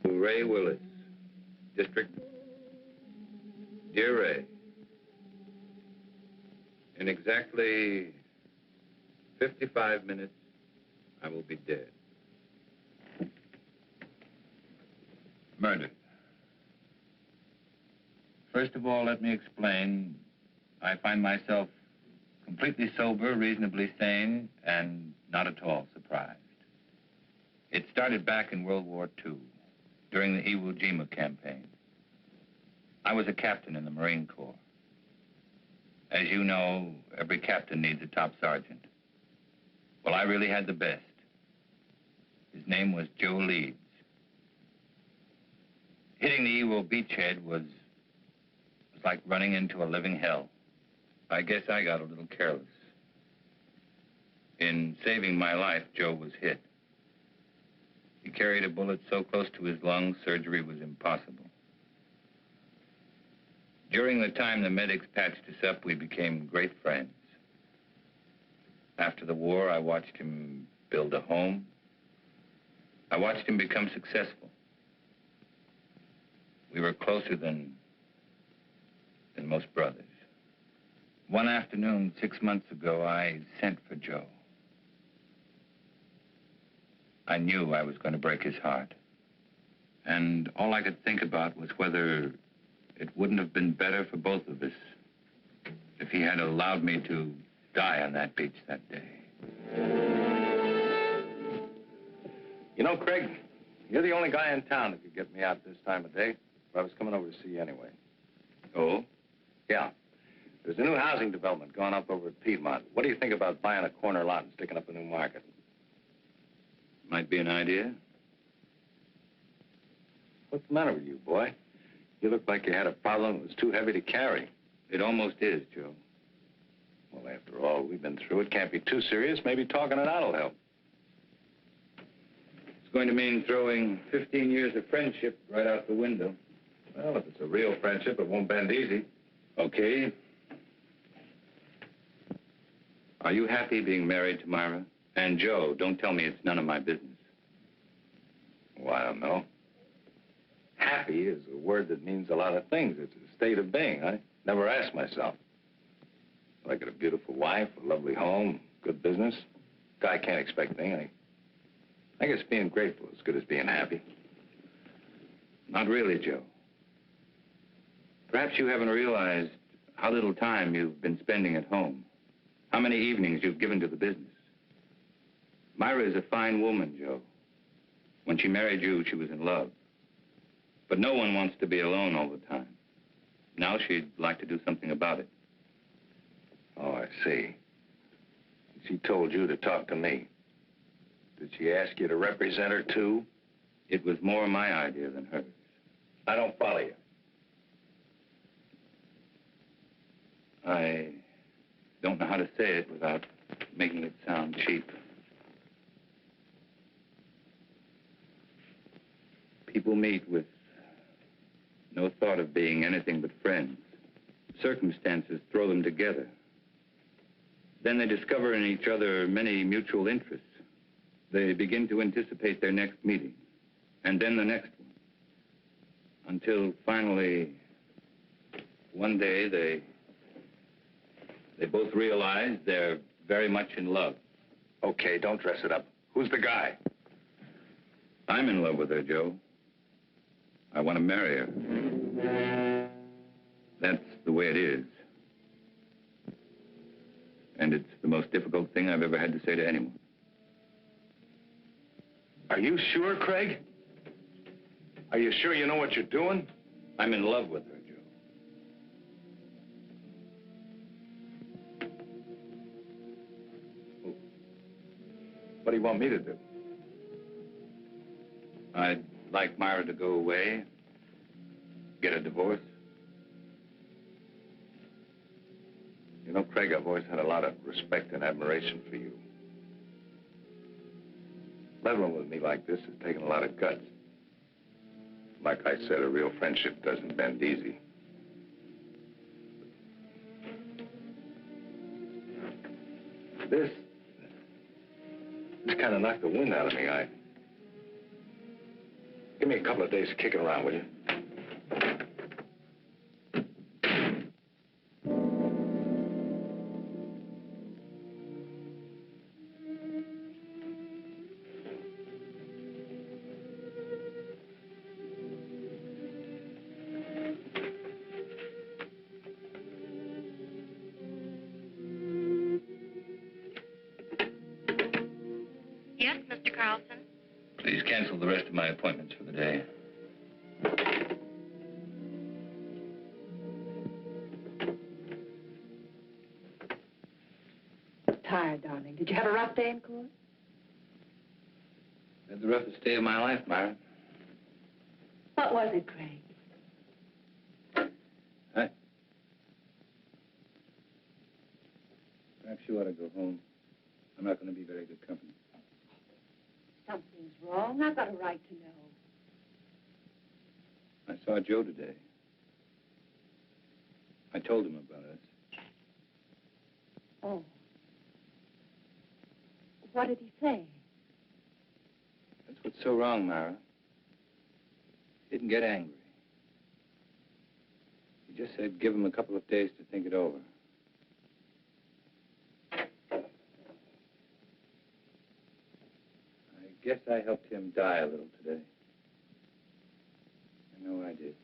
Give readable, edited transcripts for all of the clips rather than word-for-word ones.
Ray Willis, District. Dear Ray, in exactly 55 minutes, I will be dead. Murdered. First of all, let me explain. I find myself completely sober, reasonably sane, and not at all surprised. It started back in World War II, during the Iwo Jima campaign. I was a captain in the Marine Corps. As you know, every captain needs a top sergeant. Well, I really had the best. His name was Joe Leeds. Hitting the Iwo beachhead was like running into a living hell. I guess I got a little careless. In saving my life, Joe was hit. He carried a bullet so close to his lungs, surgery was impossible. During the time the medics patched us up, we became great friends. After the war, I watched him build a home. I watched him become successful. We were closer than most brothers. One afternoon, 6 months ago, I sent for Joe. I knew I was going to break his heart. And all I could think about was whether it wouldn't have been better for both of us if he had allowed me to die on that beach that day. You know, Craig, you're the only guy in town that could get me out this time of day. But I was coming over to see you anyway. Oh? Yeah. There's a new housing development going up over at Piedmont. What do you think about buying a corner lot and sticking up a new market? Might be an idea. What's the matter with you, boy? You look like you had a problem that was too heavy to carry. It almost is, Joe. Well, after all we've been through, it can't be too serious. Maybe talking it out will help. It's going to mean throwing 15 years of friendship right out the window. Well, if it's a real friendship, it won't bend easy. Okay. Are you happy being married to Myra? And Joe, don't tell me it's none of my business. Well, I don't know. Happy is a word that means a lot of things. It's a state of being. I never asked myself. I got a beautiful wife, a lovely home, good business. Guy can't expect anything. I guess being grateful is as good as being happy. Not really, Joe. Perhaps you haven't realized how little time you've been spending at home. How many evenings you've given to the business. Myra is a fine woman, Joe. When she married you, she was in love. But no one wants to be alone all the time. Now she'd like to do something about it. Oh, I see. She told you to talk to me. Did she ask you to represent her, too? It was more my idea than hers. I don't follow you. I don't know how to say it without making it sound cheap. People meet with no thought of being anything but friends. Circumstances throw them together. Then they discover in each other many mutual interests. They begin to anticipate their next meeting, and then the next one. Until finally, one day, they both realize they're very much in love. Okay, don't dress it up. Who's the guy? I'm in love with her, Joe. I want to marry her. That's the way it is. And it's the most difficult thing I've ever had to say to anyone. Are you sure, Craig? Are you sure you know what you're doing? I'm in love with her, Joe. What do you want me to do? I'd like Myra to go away, get a divorce. You know, Craig, I've always had a lot of respect and admiration for you. Leveling with me like this has taken a lot of guts. Like I said, a real friendship doesn't bend easy. It's kind of knocked the wind out of me. Give me a couple of days to kick it around, will you? Yes, Mr. Carlson? Please cancel the rest of my appointments for the day. Tired, darling. Did you have a rough day in court? Had the roughest day of my life, Myra. What was it, Craig? Perhaps you ought to go home. I'm not going to be very good company. Something's wrong. I've got a right to know. I saw Joe today. I told him about us. Oh. What did he say? That's what's so wrong, Myra. He didn't get angry. He just said give him a couple of days to think it over. I guess I helped him die a little today. I know I did.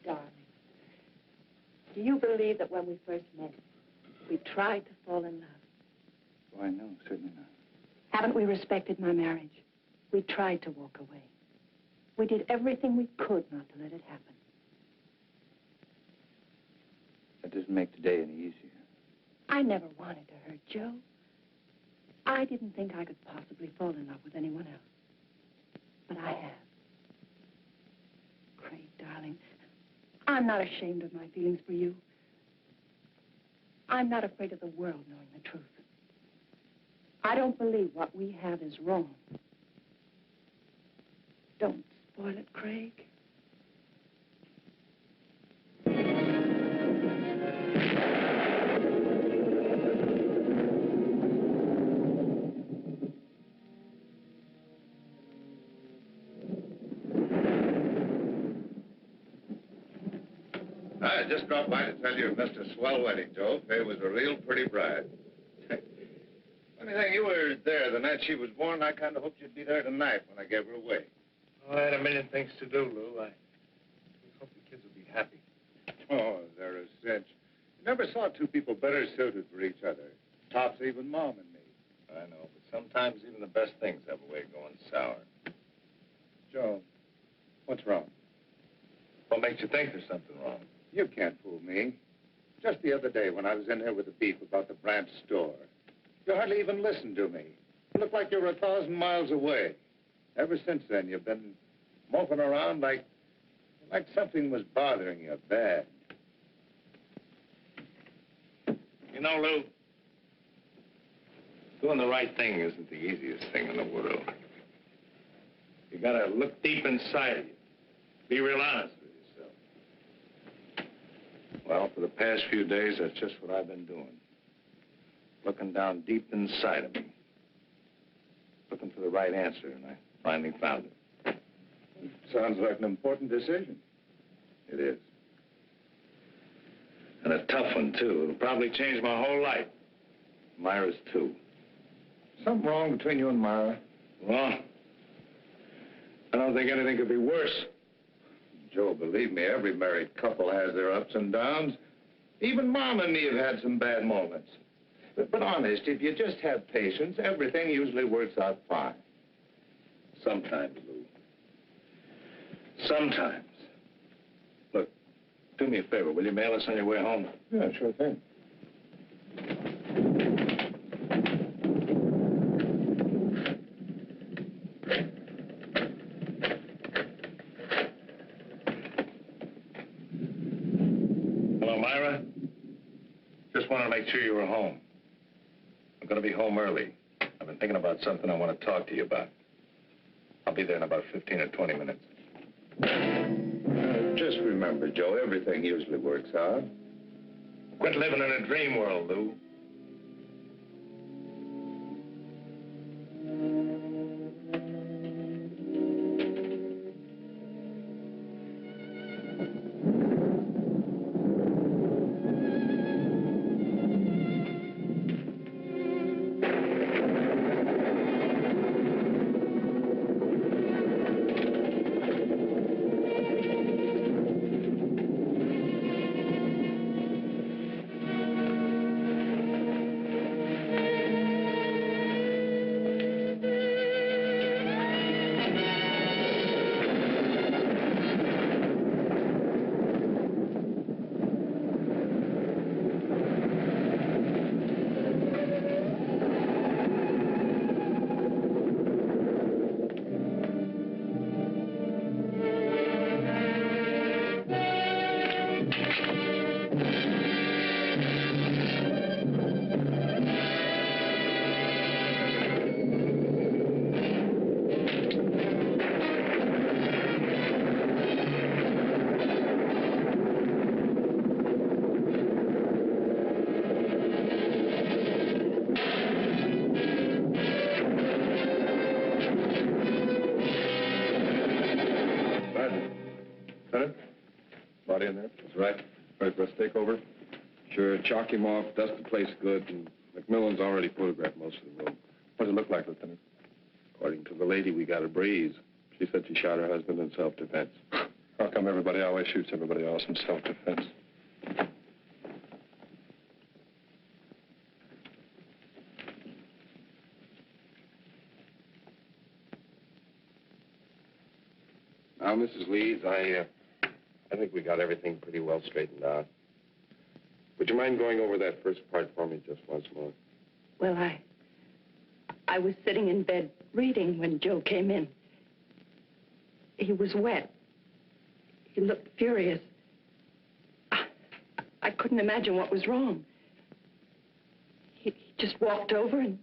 Darling, do you believe that when we first met, we tried to fall in love? Why, no, certainly not. Haven't we respected my marriage? We tried to walk away. We did everything we could not to let it happen. That doesn't make today any easier. I never wanted to hurt Joe. I didn't think I could possibly fall in love with anyone else. But I have. Craig, darling, I'm not ashamed of my feelings for you. I'm not afraid of the world knowing the truth. I don't believe what we have is wrong. Don't spoil it, Craig. I just dropped by to tell you you missed a swell wedding, Joe. Faye was a real pretty bride. Funny thing, you were there the night she was born. I kind of hoped you'd be there tonight when I gave her away. Oh, I had a million things to do, Lou. I hope the kids will be happy. Oh, they're a cinch. You never saw two people better suited for each other. Tops even Mom and me. I know, but sometimes even the best things have a way of going sour. Joe, what's wrong? What makes you think there's something wrong? You can't fool me. Just the other day when I was in here with the beef about the branch store, you hardly even listened to me. You looked like you were 1,000 miles away. Ever since then, you've been moping around like something was bothering you bad. You know, Lou, doing the right thing isn't the easiest thing in the world. You gotta look deep inside of you. Be real honest with yourself. Well, for the past few days, that's just what I've been doing. Looking down deep inside of me. Looking for the right answer, and I finally found it. Sounds like an important decision. It is. And a tough one, too. It'll probably change my whole life. Myra's too. Something wrong between you and Myra? Well, I don't think anything could be worse. Joe, believe me, every married couple has their ups and downs. Even Mom and me have had some bad moments. But honest, if you just have patience, everything usually works out fine. Sometimes, Lou. Sometimes. Look, do me a favor. Will you mail us on your way home? Yeah, sure thing. Hello, Myra. Just wanted to make sure you were home. I'm going to be home early. I've been thinking about something I want to talk to you about. I'll be there in about 15 or 20 minutes. Just remember, Joe, everything usually works out. Quit living in a dream world, Lou. Lieutenant? Body in there? That's right. Ready for a stakeover? Sure, chalk him off, dust the place good, and McMillan's already photographed most of the room. What does it look like, Lieutenant? According to the lady, we got a breeze. She said she shot her husband in self-defense. How come everybody always shoots everybody else in self-defense? Now, Mrs. Leeds, I think we got everything pretty well straightened out. Would you mind going over that first part for me just once more? Well, I was sitting in bed reading when Joe came in. He was wet. He looked furious. I couldn't imagine what was wrong. He just walked over and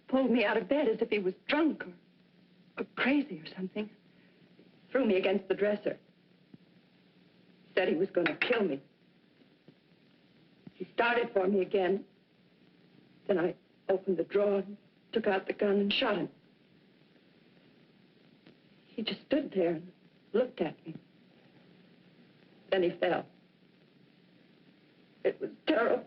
pulled me out of bed as if he was drunk or crazy or something. Threw me against the dresser. Said he was going to kill me. He started for me again. Then I opened the drawer and took out the gun and shot him. He just stood there and looked at me. Then he fell. It was terrible.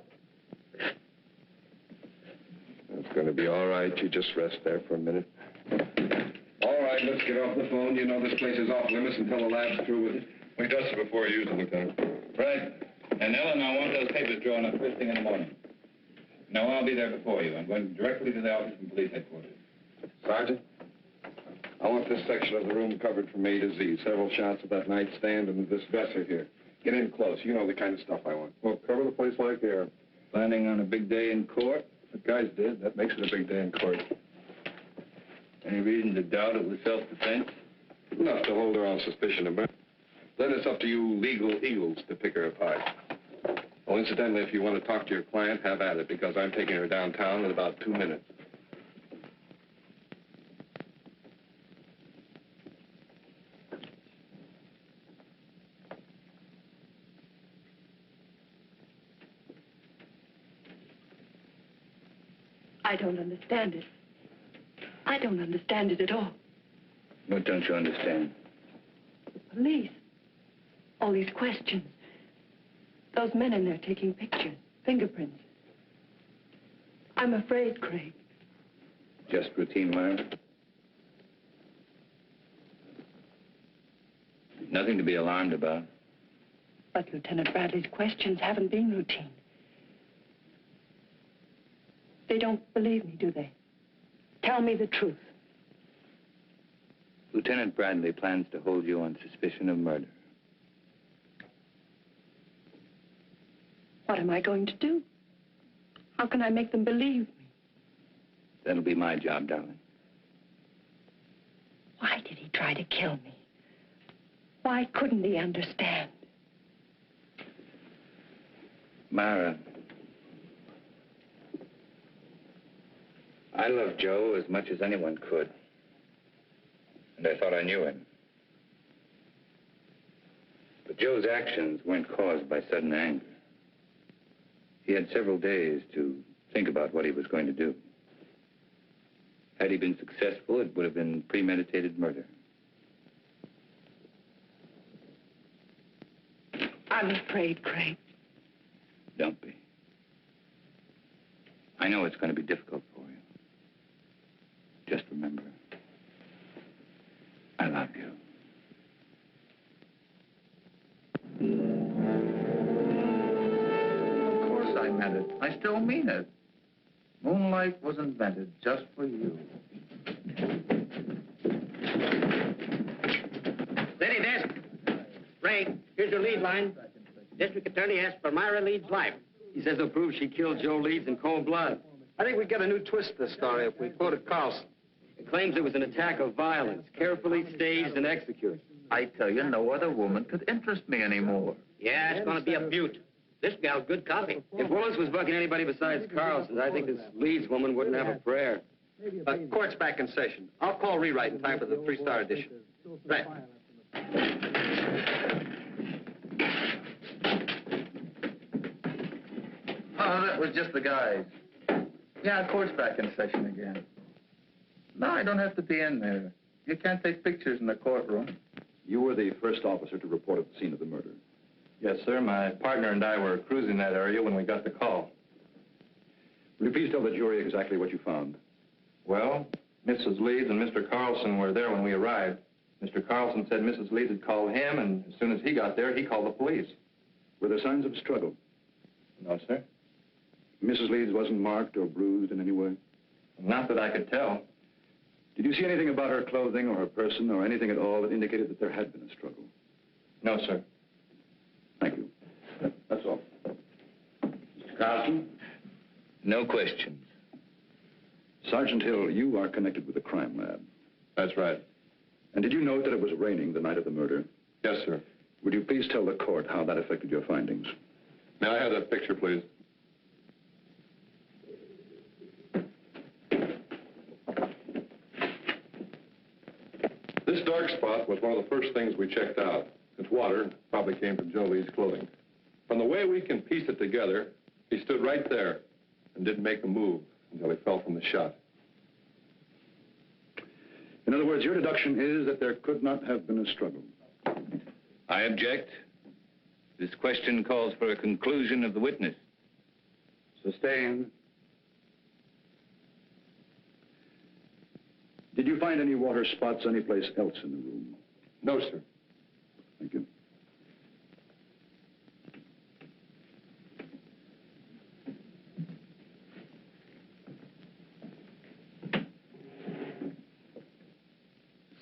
It's going to be all right. You just rest there for a minute. All right, let's get off the phone. You know this place is off limits until the lab's through with it. We dusted before you used it, Lieutenant. Right. And Ellen, I want those papers drawn up first thing in the morning. No, I'll be there before you. I'm going directly to the office from police headquarters. Sergeant, I want this section of the room covered from A to Z. Several shots of that nightstand and this dresser here. Get in close. You know the kind of stuff I want. Well, cover the place like air. Planning on a big day in court? The guys did. That makes it a big day in court. Any reason to doubt it was self-defense? Enough to hold her on suspicion of murder. Then it's up to you legal eagles to pick her apart. Oh, incidentally, if you want to talk to your client, have at it, because I'm taking her downtown in about 2 minutes. I don't understand it. I don't understand it at all. What don't you understand? The police. All these questions. Those men in there taking pictures, fingerprints. I'm afraid, Craig. Just routine, Myra? Nothing to be alarmed about. But Lieutenant Bradley's questions haven't been routine. They don't believe me, do they? Tell me the truth. Lieutenant Bradley plans to hold you on suspicion of murder. What am I going to do? How can I make them believe me? That'll be my job, darling. Why did he try to kill me? Why couldn't he understand? Myra, I love Joe as much as anyone could. And I thought I knew him. But Joe's actions weren't caused by sudden anger. He had several days to think about what he was going to do. Had he been successful, it would have been premeditated murder. I'm afraid, Craig. Don't be. I know it's going to be difficult for you. Just remember, I love you. Of course I meant it. I still mean it. Moonlight was invented just for you. Steady, desk. Ray, here's your lead line. District Attorney asks for Myra Leeds' life. He says he'll prove she killed Joe Leeds in cold blood. I think we get a new twist to the story if we quoted Carlson. He claims it was an attack of violence, carefully staged and executed. I tell you, no other woman could interest me anymore. Yeah, it's going to be a beaut. This gal's good copy. If Willis was bucking anybody besides Carlson, I think this Leeds woman wouldn't have a prayer. Court's back in session. I'll call rewrite in time for the 3-star edition. Right. Oh, that was just the guys. Yeah, court's back in session again. No, I don't have to be in there. You can't take pictures in the courtroom. you were the first officer to report at the scene of the murder. Yes, sir. My partner and I were cruising that area when we got the call. Will you please tell the jury exactly what you found? Well, Mrs. Leeds and Mr. Carlson were there when we arrived. Mr. Carlson said Mrs. Leeds had called him, and as soon as he got there, he called the police. Were there signs of struggle? No, sir. Mrs. Leeds wasn't marked or bruised in any way? Not that I could tell. Did you see anything about her clothing or her person or anything at all that indicated that there had been a struggle? No, sir. Thank you. That's all. Mr. Carlson? No questions. Sergeant Hill, you are connected with the crime lab. That's right. And did you note that it was raining the night of the murder? Yes, sir. Would you please tell the court how that affected your findings? May I have that picture, please? This dark spot was one of the first things we checked out. Its water probably came from Joe Leeds' clothing. From the way we can piece it together, he stood right there and didn't make a move until he fell from the shot. In other words, your deduction is that there could not have been a struggle. I object. This question calls for a conclusion of the witness. Sustained. Did you find any water spots anyplace else in the room? No, sir. Thank you.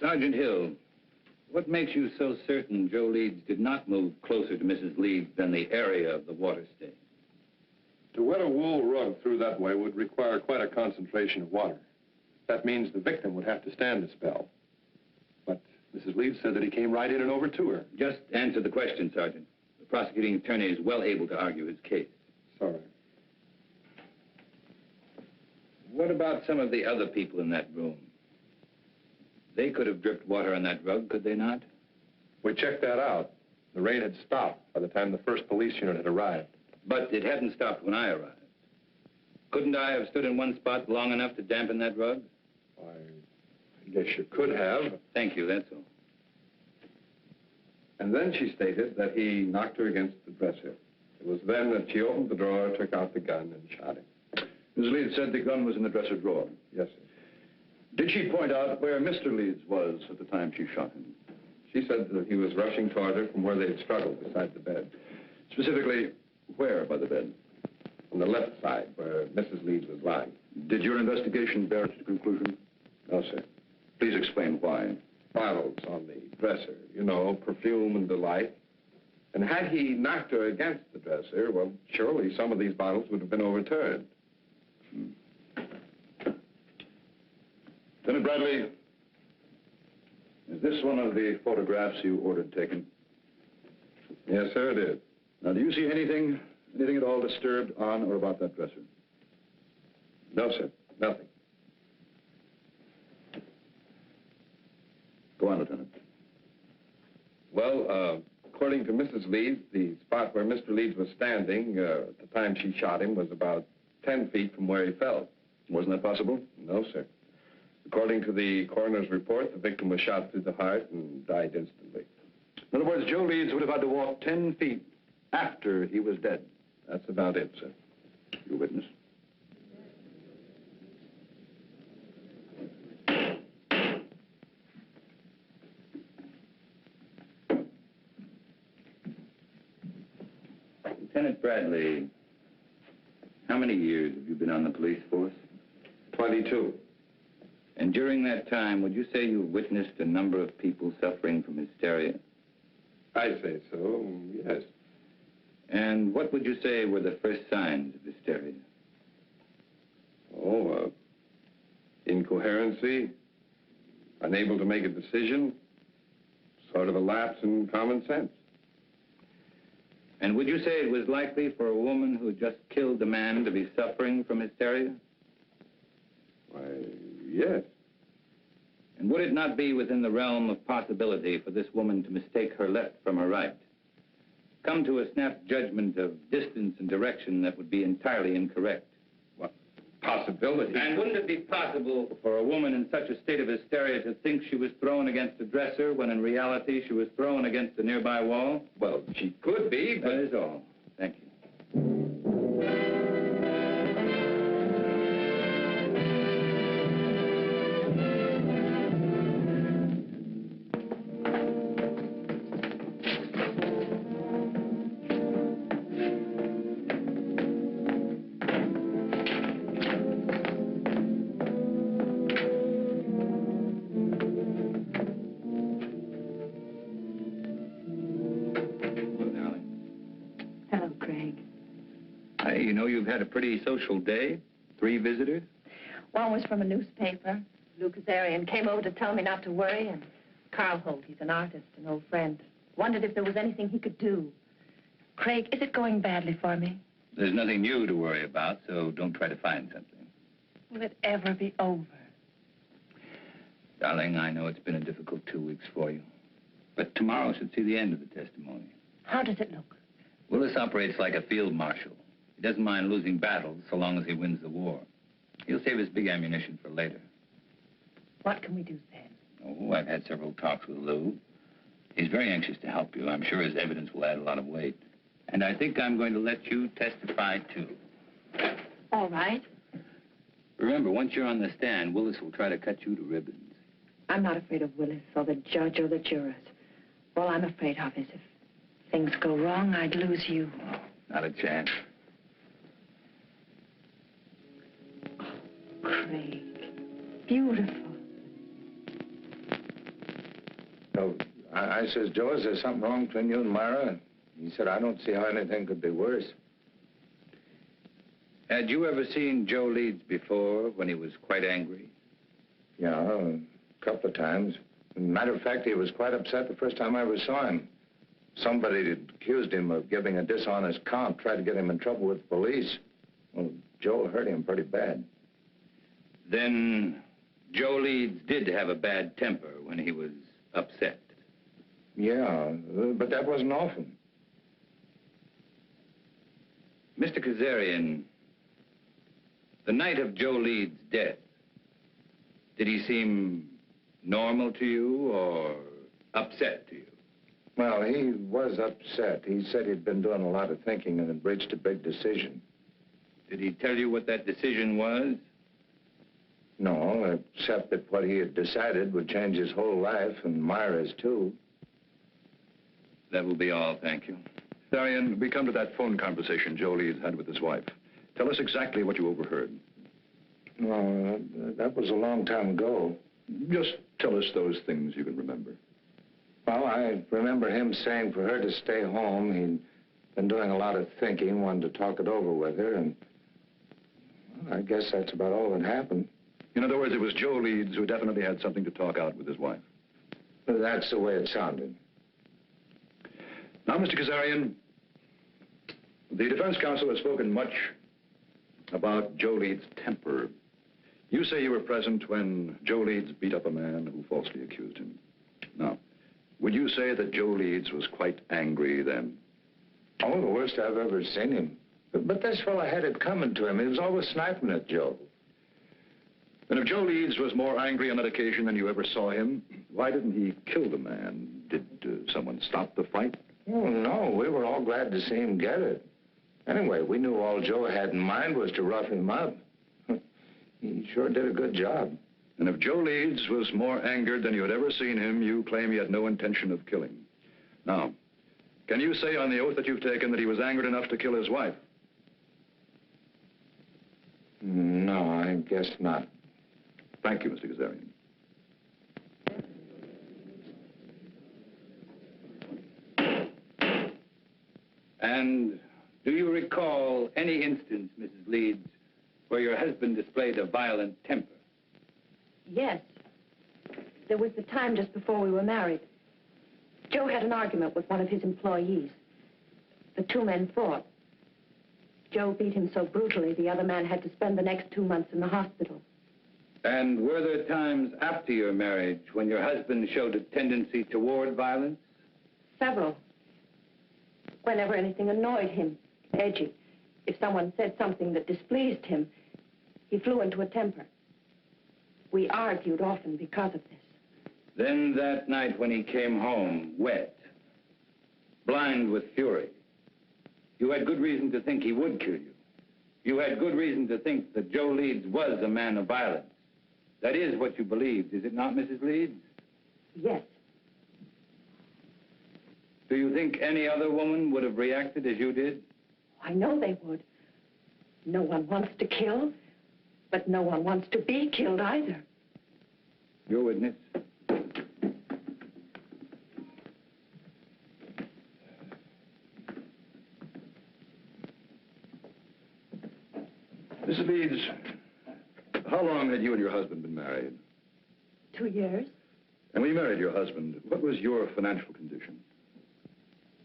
Sergeant Hill, what makes you so certain Joe Leeds did not move closer to Mrs. Leeds than the area of the water stain? To wet a wool rug through that way would require quite a concentration of water. That means the victim would have to stand a spell. But Mrs. Leeds said that he came right in and over to her. Just answer the question, Sergeant. The prosecuting attorney is well able to argue his case. Sorry. What about some of the other people in that room? They could have dripped water on that rug, could they not? We checked that out. The rain had stopped by the time the first police unit had arrived. But it hadn't stopped when I arrived. Couldn't I have stood in one spot long enough to dampen that rug? Why, I guess you could have. Thank you, that's all. And then she stated that he knocked her against the dresser. It was then that she opened the drawer, took out the gun, and shot him. Mrs. Leeds said the gun was in the dresser drawer. Yes, sir. Did she point out where Mr. Leeds was at the time she shot him? She said that he was rushing toward her from where they had struggled beside the bed. Specifically, where by the bed? On the left side, where Mrs. Leeds was lying. Did your investigation bear its conclusion? No, sir. Please explain why. Bottles on the dresser, you know, perfume and delight. And had he knocked her against the dresser, well, surely some of these bottles would have been overturned. Lieutenant Bradley, is this one of the photographs you ordered taken? Yes, sir, it is. Now, do you see anything at all disturbed on or about that dresser? No, sir, nothing. Go on, Lieutenant. Well, according to Mrs. Leeds, the spot where Mr. Leeds was standing at the time she shot him was about 10 feet from where he fell. Wasn't that possible? No, sir. According to the coroner's report, the victim was shot through the heart and died instantly. In other words, Joe Leeds would have had to walk 10 feet after he was dead. That's about it, sir. Your witness. Lieutenant Bradley, how many years have you been on the police force? 22. And during that time, would you say you witnessed a number of people suffering from hysteria? I'd say so, yes. And what would you say were the first signs of hysteria? Oh, incoherency, unable to make a decision, sort of a lapse in common sense. And would you say it was likely for a woman who had just killed a man to be suffering from hysteria? Why, yes. And would it not be within the realm of possibility for this woman to mistake her left from her right? Come to a snap judgment of distance and direction that would be entirely incorrect? Well, possibility. And wouldn't it be possible for a woman in such a state of hysteria to think she was thrown against a dresser when in reality she was thrown against a nearby wall? Well, she could be, but... That is all. Thank you. You know, you've had a pretty social day. 3 visitors. One was from a newspaper. Lou Kazarian came over to tell me not to worry, and Carl Holt, he's an artist, an old friend. Wondered if there was anything he could do. Craig, is it going badly for me? There's nothing new to worry about, so don't try to find something. Will it ever be over? Darling, I know it's been a difficult 2 weeks for you. But tomorrow should see the end of the testimony. How does it look? Willis operates like a field marshal. He doesn't mind losing battles so long as he wins the war. He'll save his big ammunition for later. What can we do then? Oh, I've had several talks with Lou. He's very anxious to help you. I'm sure his evidence will add a lot of weight. And I think I'm going to let you testify, too. All right. Remember, once you're on the stand, Willis will try to cut you to ribbons. I'm not afraid of Willis or the judge or the jurors. All I'm afraid of is if things go wrong, I'd lose you. Not a chance. Craig. Beautiful. So I says, Joe, is there something wrong between you and Myra? He said, I don't see how anything could be worse. Had you ever seen Joe Leeds before when he was quite angry? Yeah, a couple of times. Matter of fact, he was quite upset the first time I ever saw him. Somebody had accused him of giving a dishonest count, tried to get him in trouble with the police. Well, Joe hurt him pretty bad. Then Joe Leeds did have a bad temper when he was upset. Yeah, but that wasn't often. Mr. Kazarian, the night of Joe Leeds' death, did he seem normal to you or upset to you? Well, he was upset. He said he'd been doing a lot of thinking and had reached a big decision. Did he tell you what that decision was? No, except that what he had decided would change his whole life, and Myra's too. That will be all, thank you. Darian, we come to that phone conversation Joe Leeds had with his wife. Tell us exactly what you overheard. No, that was a long time ago. Just tell us those things you can remember. Well, I remember him saying for her to stay home. He'd been doing a lot of thinking, wanted to talk it over with her, and well, I guess that's about all that happened. In other words, it was Joe Leeds who definitely had something to talk out with his wife. That's the way it sounded. Now, Mr. Kazarian, the defense counsel has spoken much about Joe Leeds' temper. You say you were present when Joe Leeds beat up a man who falsely accused him. Now, would you say that Joe Leeds was quite angry then? Oh, the worst I've ever seen him. But this fellow had it coming to him. He was always sniping at Joe. And if Joe Leeds was more angry on that occasion than you ever saw him, why didn't he kill the man? Did someone stop the fight? Oh, no. We were all glad to see him get it. Anyway, we knew all Joe had in mind was to rough him up. He sure did a good job. And if Joe Leeds was more angered than you had ever seen him, you claim he had no intention of killing. Now, can you say on the oath that you've taken that he was angered enough to kill his wife? No, I guess not. Thank you, Mr. Kazarian. And do you recall any instance, Mrs. Leeds, where your husband displayed a violent temper? Yes. There was the time just before we were married. Joe had an argument with one of his employees. The 2 men fought. Joe beat him so brutally, the other man had to spend the next 2 months in the hospital. And were there times after your marriage when your husband showed a tendency toward violence? Several. Whenever anything annoyed him, edgy. If someone said something that displeased him, He flew into a temper. We argued often because of this. Then that night when he came home, wet, blind with fury, you had good reason to think he would kill you. You had good reason to think that Joe Leeds was a man of violence. That is what you believed, is it not, Mrs. Leeds? Yes. Do you think any other woman would have reacted as you did? I know they would. No one wants to kill, but no one wants to be killed either. Your witness. Mrs. Leeds, how long had you and your husband been married? 2 years. And when you married your husband, what was your financial condition?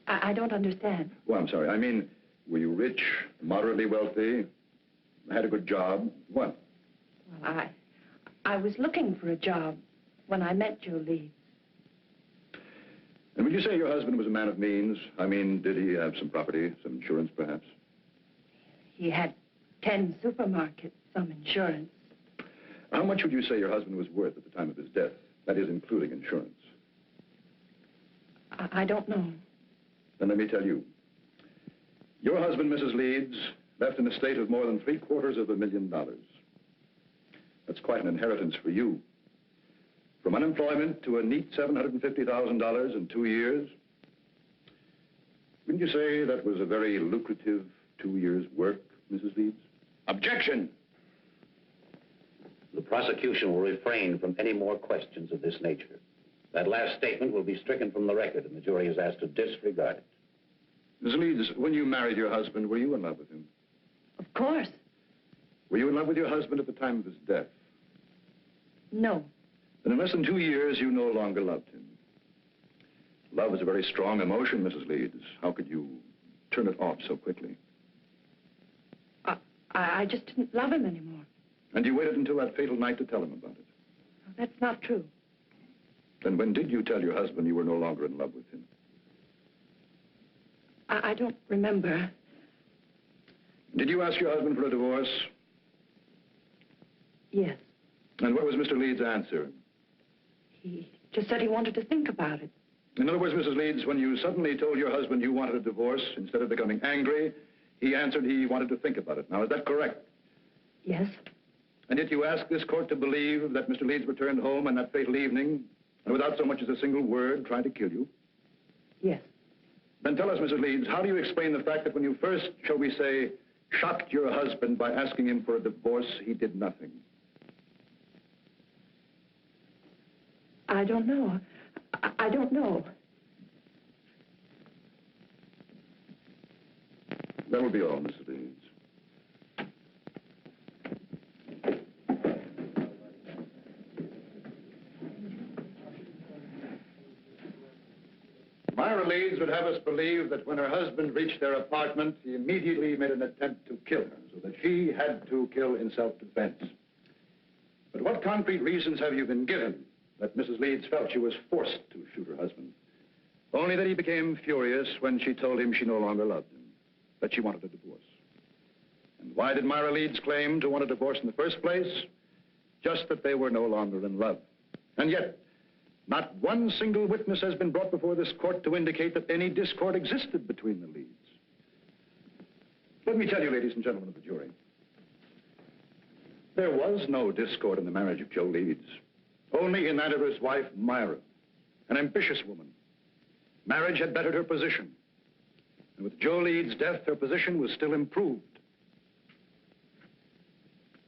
I don't understand. Well, I'm sorry. I mean, were you rich, moderately wealthy, had a good job? What? Well, I was looking for a job when I met Joe Leeds. And would you say your husband was a man of means? I mean, did he have some property, some insurance, perhaps? He had 10 supermarkets, some insurance. How much would you say your husband was worth at the time of his death? That is, including insurance. I don't know. Then let me tell you. Your husband, Mrs. Leeds, left an estate of more than $750,000. That's quite an inheritance for you. From unemployment to a neat $750,000 in 2 years. Wouldn't you say that was a very lucrative 2 years' work, Mrs. Leeds? Objection! The prosecution will refrain from any more questions of this nature. That last statement will be stricken from the record, and the jury is asked to disregard it. Mrs. Leeds, when you married your husband, were you in love with him? Of course. Were you in love with your husband at the time of his death? No. Then in less than 2 years, you no longer loved him. Love is a very strong emotion, Mrs. Leeds. How could you turn it off so quickly? I just didn't love him anymore. And you waited until that fatal night to tell him about it? That's not true. Then when did you tell your husband you were no longer in love with him? I don't remember. Did you ask your husband for a divorce? Yes. And what was Mr. Leeds' answer? He just said he wanted to think about it. In other words, Mrs. Leeds, when you suddenly told your husband you wanted a divorce, instead of becoming angry, he answered he wanted to think about it. Now, is that correct? Yes. And yet you asked this court to believe that Mr. Leeds returned home on that fatal evening, and without so much as a single word, tried to kill you? Yes. Then tell us, Mrs. Leeds, how do you explain the fact that when you first, shall we say, shocked your husband by asking him for a divorce, he did nothing? I don't know. I don't know. That will be all, Mrs. Leeds. Myra Leeds would have us believe that when her husband reached their apartment, he immediately made an attempt to kill her, so that she had to kill in self-defense. But what concrete reasons have you been given that Mrs. Leeds felt she was forced to shoot her husband? Only that he became furious when she told him she no longer loved him, that she wanted a divorce. And why did Myra Leeds claim to want a divorce in the first place? Just that they were no longer in love. And yet, not one single witness has been brought before this court to indicate that any discord existed between the Leeds. Let me tell you, ladies and gentlemen of the jury, there was no discord in the marriage of Joe Leeds, only in that of his wife, Myra, an ambitious woman. Marriage had bettered her position, and with Joe Leeds' death, her position was still improved.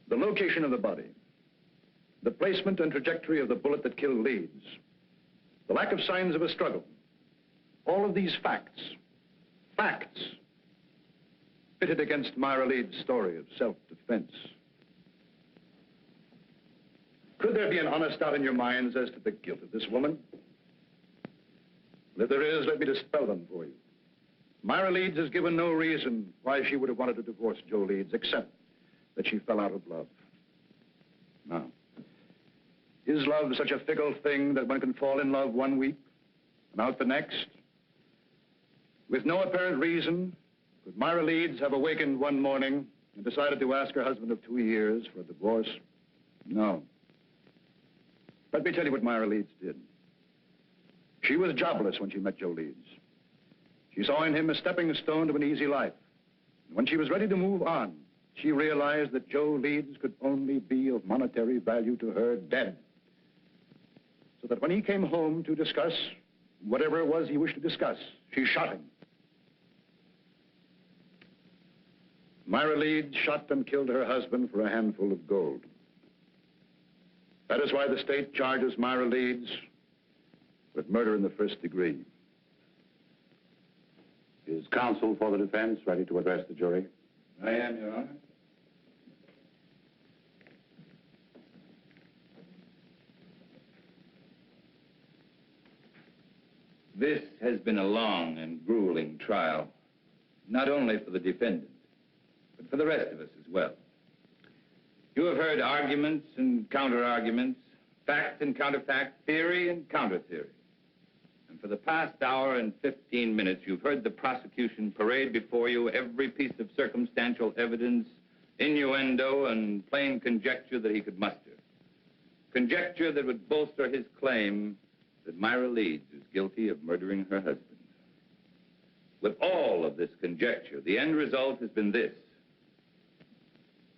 The location of the body, the placement and trajectory of the bullet that killed Leeds, the lack of signs of a struggle, all of these facts, pitted against Myra Leeds' story of self-defense. Could there be an honest doubt in your minds as to the guilt of this woman? Well, if there is, let me dispel them for you. Myra Leeds has given no reason why she would have wanted to divorce Joe Leeds, except that she fell out of love. Now, is love such a fickle thing that one can fall in love one week and out the next? With no apparent reason, could Myra Leeds have awakened one morning and decided to ask her husband of 2 years for a divorce? No. Let me tell you what Myra Leeds did. She was jobless when she met Joe Leeds. She saw in him a stepping stone to an easy life. And when she was ready to move on, she realized that Joe Leeds could only be of monetary value to her dead. So that when he came home to discuss whatever it was he wished to discuss, she shot him. Myra Leeds shot and killed her husband for a handful of gold. That is why the state charges Myra Leeds with murder in the first degree. Is counsel for the defense ready to address the jury? I am, Your Honor. This has been a long and grueling trial, not only for the defendant, but for the rest of us as well. You have heard arguments and counter-arguments, fact and counterfact, theory and counter-theory. And for the past hour and 15 minutes, you've heard the prosecution parade before you every piece of circumstantial evidence, innuendo, and plain conjecture that he could muster. Conjecture that would bolster his claim that Myra Leeds is guilty of murdering her husband. With all of this conjecture, the end result has been this.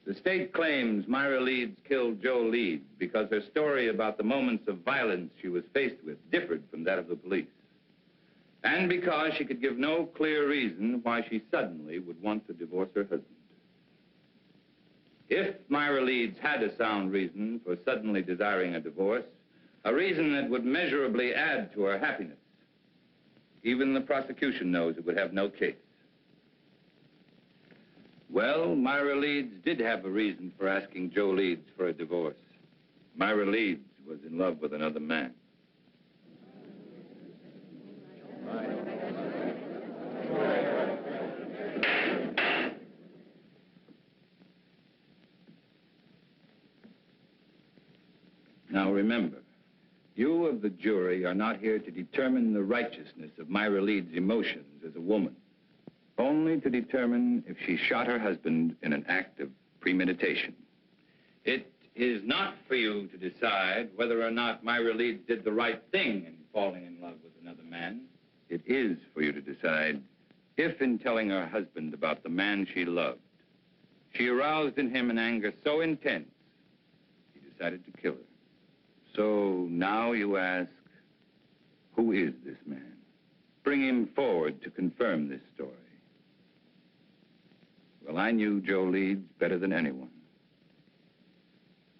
The state claims Myra Leeds killed Joe Leeds because her story about the moments of violence she was faced with differed from that of the police. And because she could give no clear reason why she suddenly would want to divorce her husband. If Myra Leeds had a sound reason for suddenly desiring a divorce, a reason that would measurably add to her happiness, even the prosecution knows it would have no case. Well, Myra Leeds did have a reason for asking Joe Leeds for a divorce. Myra Leeds was in love with another man. Now remember, you of the jury are not here to determine the righteousness of Myra Leeds' emotions as a woman. Only to determine if she shot her husband in an act of premeditation. It is not for you to decide whether or not Myra Leeds did the right thing in falling in love with another man. It is for you to decide if, in telling her husband about the man she loved, she aroused in him an anger so intense, he decided to kill her. So now you ask, who is this man? Bring him forward to confirm this story. Well, I knew Joe Leeds better than anyone.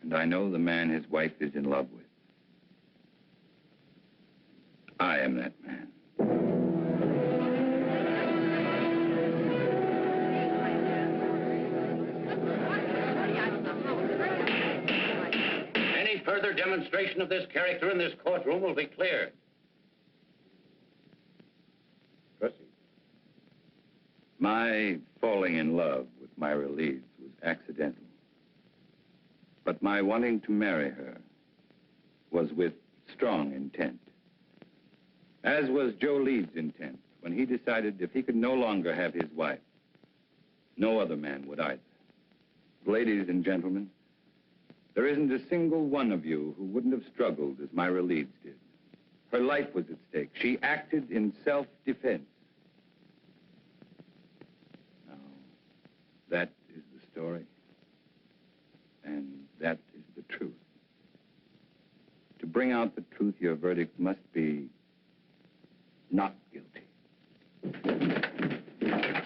And I know the man his wife is in love with. I am that man. Any further demonstration of this character in this courtroom will be cleared. My falling in love with Myra Leeds was accidental. But my wanting to marry her was with strong intent. As was Joe Leeds' intent when he decided if he could no longer have his wife, no other man would either. Ladies and gentlemen, there isn't a single one of you who wouldn't have struggled as Myra Leeds did. Her life was at stake. She acted in self-defense. That is the story, and that is the truth. To bring out the truth, your verdict must be not guilty.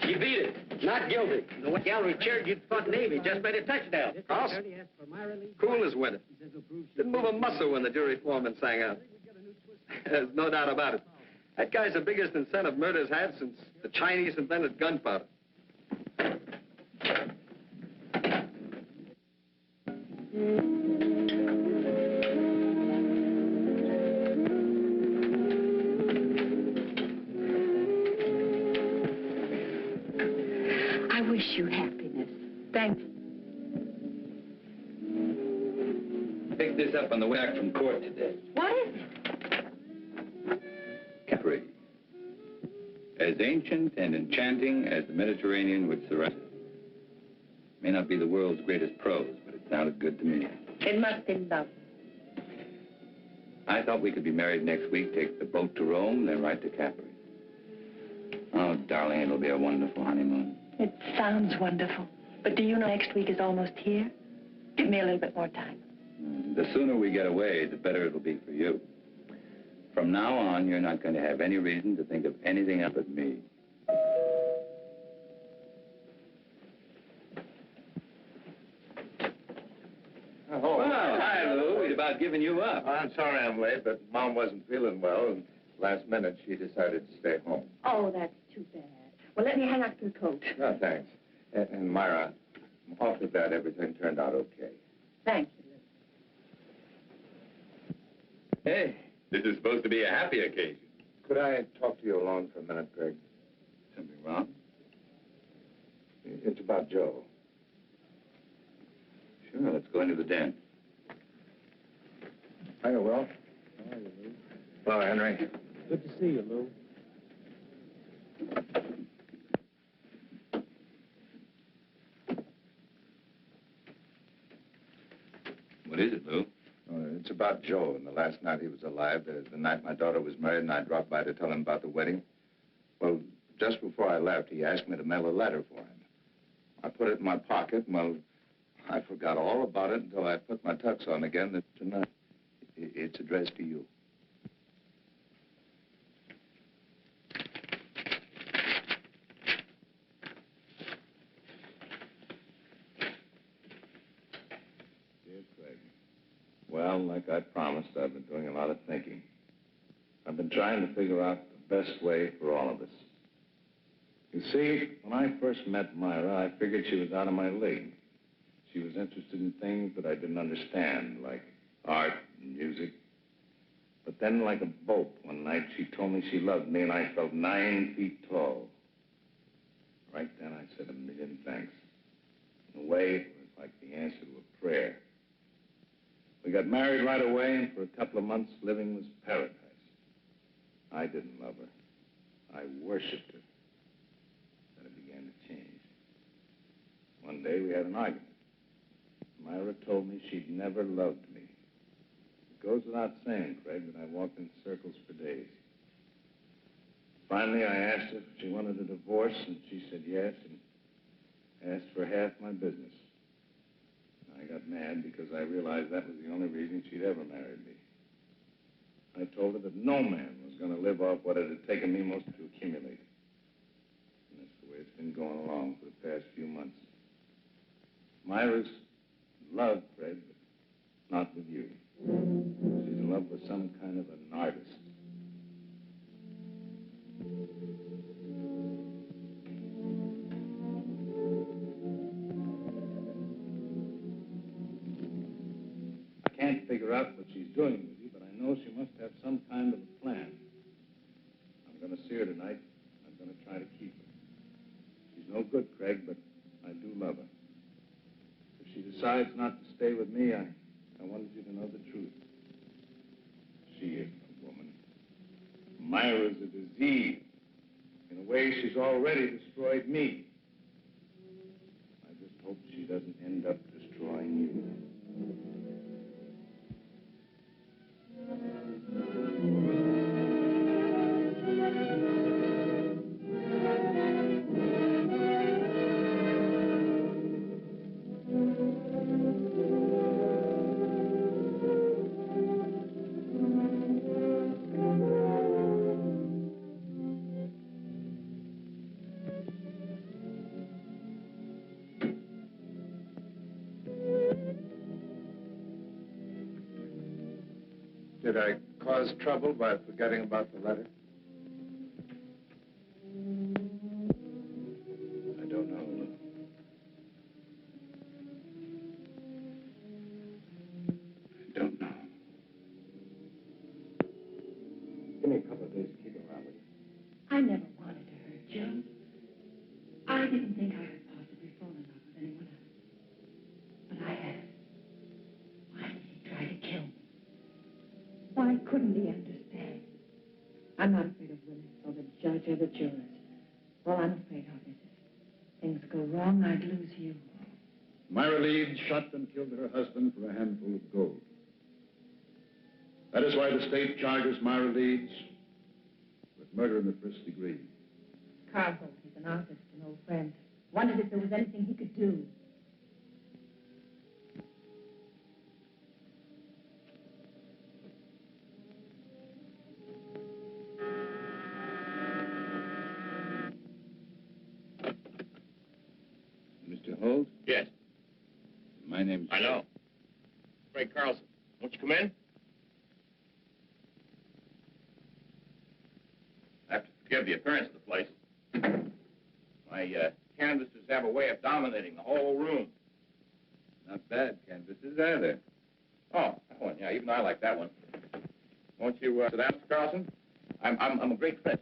She beat it. Not guilty. The gallery cheered you'd fought Navy. Just made a touchdown. Carlson, cool as winter. Didn't move a muscle when the jury foreman sang out. There's no doubt about it. That guy's the biggest incentive murder's had since the Chinese invented gunpowder. I wish you happiness. Thank you. Picked this up on the way back from court today. What is it? Capri. As ancient and enchanting as the Mediterranean would surround it. May not be the world's greatest prose, but it sounded good to me. It must be love. I thought we could be married next week, take the boat to Rome, then right to Capri. Oh, darling, it'll be a wonderful honeymoon. It sounds wonderful. But do you know next week is almost here? Give me a little bit more time. The sooner we get away, the better it'll be for you. From now on, you're not going to have any reason to think of anything else but me. Oh, Well, hi, Lou. We'd about given you up. I'm sorry I'm late, but Mom wasn't feeling well, and last minute she decided to stay home. Oh, that's too bad. Well, let me hang up your coat. No, thanks. And Myra, I'm awfully glad everything turned out okay. Thank you, Lou. Hey, this is supposed to be a happy occasion. Could I talk to you alone for a minute, Craig? Something wrong? It's about Joe. Sure, let's go into the den. Hiya, Will. How are you, Lou? Hello, Henry. Good to see you, Lou. What is it, Lou? It's about Joe and the last night he was alive, the night my daughter was married, and I dropped by to tell him about the wedding. Well, just before I left, he asked me to mail a letter for him. I put it in my pocket, and, well, I forgot all about it until I put my tux on again tonight. It's addressed to you. Dear Craig, well, like I promised, I've been doing a lot of thinking. I've been trying to figure out the best way for all of us. You see, when I first met Myra, I figured she was out of my league. She was interested in things that I didn't understand, like art and music. But then, like a bolt, one night, she told me she loved me, and I felt 9 feet tall. Right then, I said a million thanks. In a way, it was like the answer to a prayer. We got married right away, and for a couple of months, living was paradise. I didn't love her. I worshipped her. Then it began to change. One day, we had an argument. Myra told me she'd never loved me. It goes without saying, Craig, that I walked in circles for days. Finally, I asked her if she wanted a divorce, and she said yes, and asked for half my business. I got mad because I realized that was the only reason she'd ever married me. I told her that no man was going to live off what it had taken me most to accumulate. And that's the way it's been going along for the past few months. Myra's in love, Fred, but not with you. She's in love with some kind of an artist. I can't figure out what she's doing with you, but I know she must have some kind of a plan. I'm going to see her tonight. I'm going to try to keep her. She's no good, Craig, but I do love her. If she decides not to stay with me, I wanted you to know the truth. She isn't a woman. Myra's a disease. In a way, she's already destroyed me. I just hope she doesn't end up destroying you. Did I cause trouble by forgetting about the letter? I don't know. I don't know. Give me a couple of days to keep around with you. I never wanted to hurt Joe. I didn't think I could possibly fall in love with anyone else. But I had. Why did he try to kill me? Why couldn't he understand? I'm not afraid of Willis or the judge or the jurors. All I'm afraid of is if things go wrong, I'd lose you. Myra Leeds shot and killed her husband for a handful of gold. That is why the state charges Myra Leeds with murder in the first degree. Carl Holt, he's an artist, an old friend. Wondered if there was anything he could do. Mr. Holt? Yes. My name's... I know. Craig Carlson. Won't you come in? I have to forgive the appearance of the place. My canvases have a way of dominating the whole room. Not bad canvases, are there? Oh, that one, yeah, even I like that one. Won't you sit down, Mr. Carlson? I'm a great friend.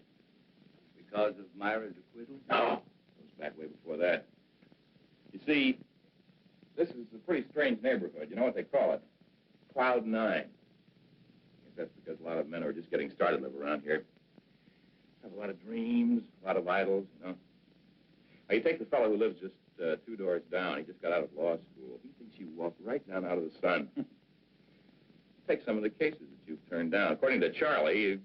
Because of Myra's acquittal? No. It was back way before that. You see, this is a pretty strange neighborhood. You know what they call it? Cloud 9. I guess that's because a lot of men who are just getting started live around here. Have a lot of dreams, a lot of idols, you know. Now, you take the fellow who lives just 2 doors down. He just got out of law school. He thinks you walk right down out of the sun. Take some of the cases that you've turned down. According to Charlie, if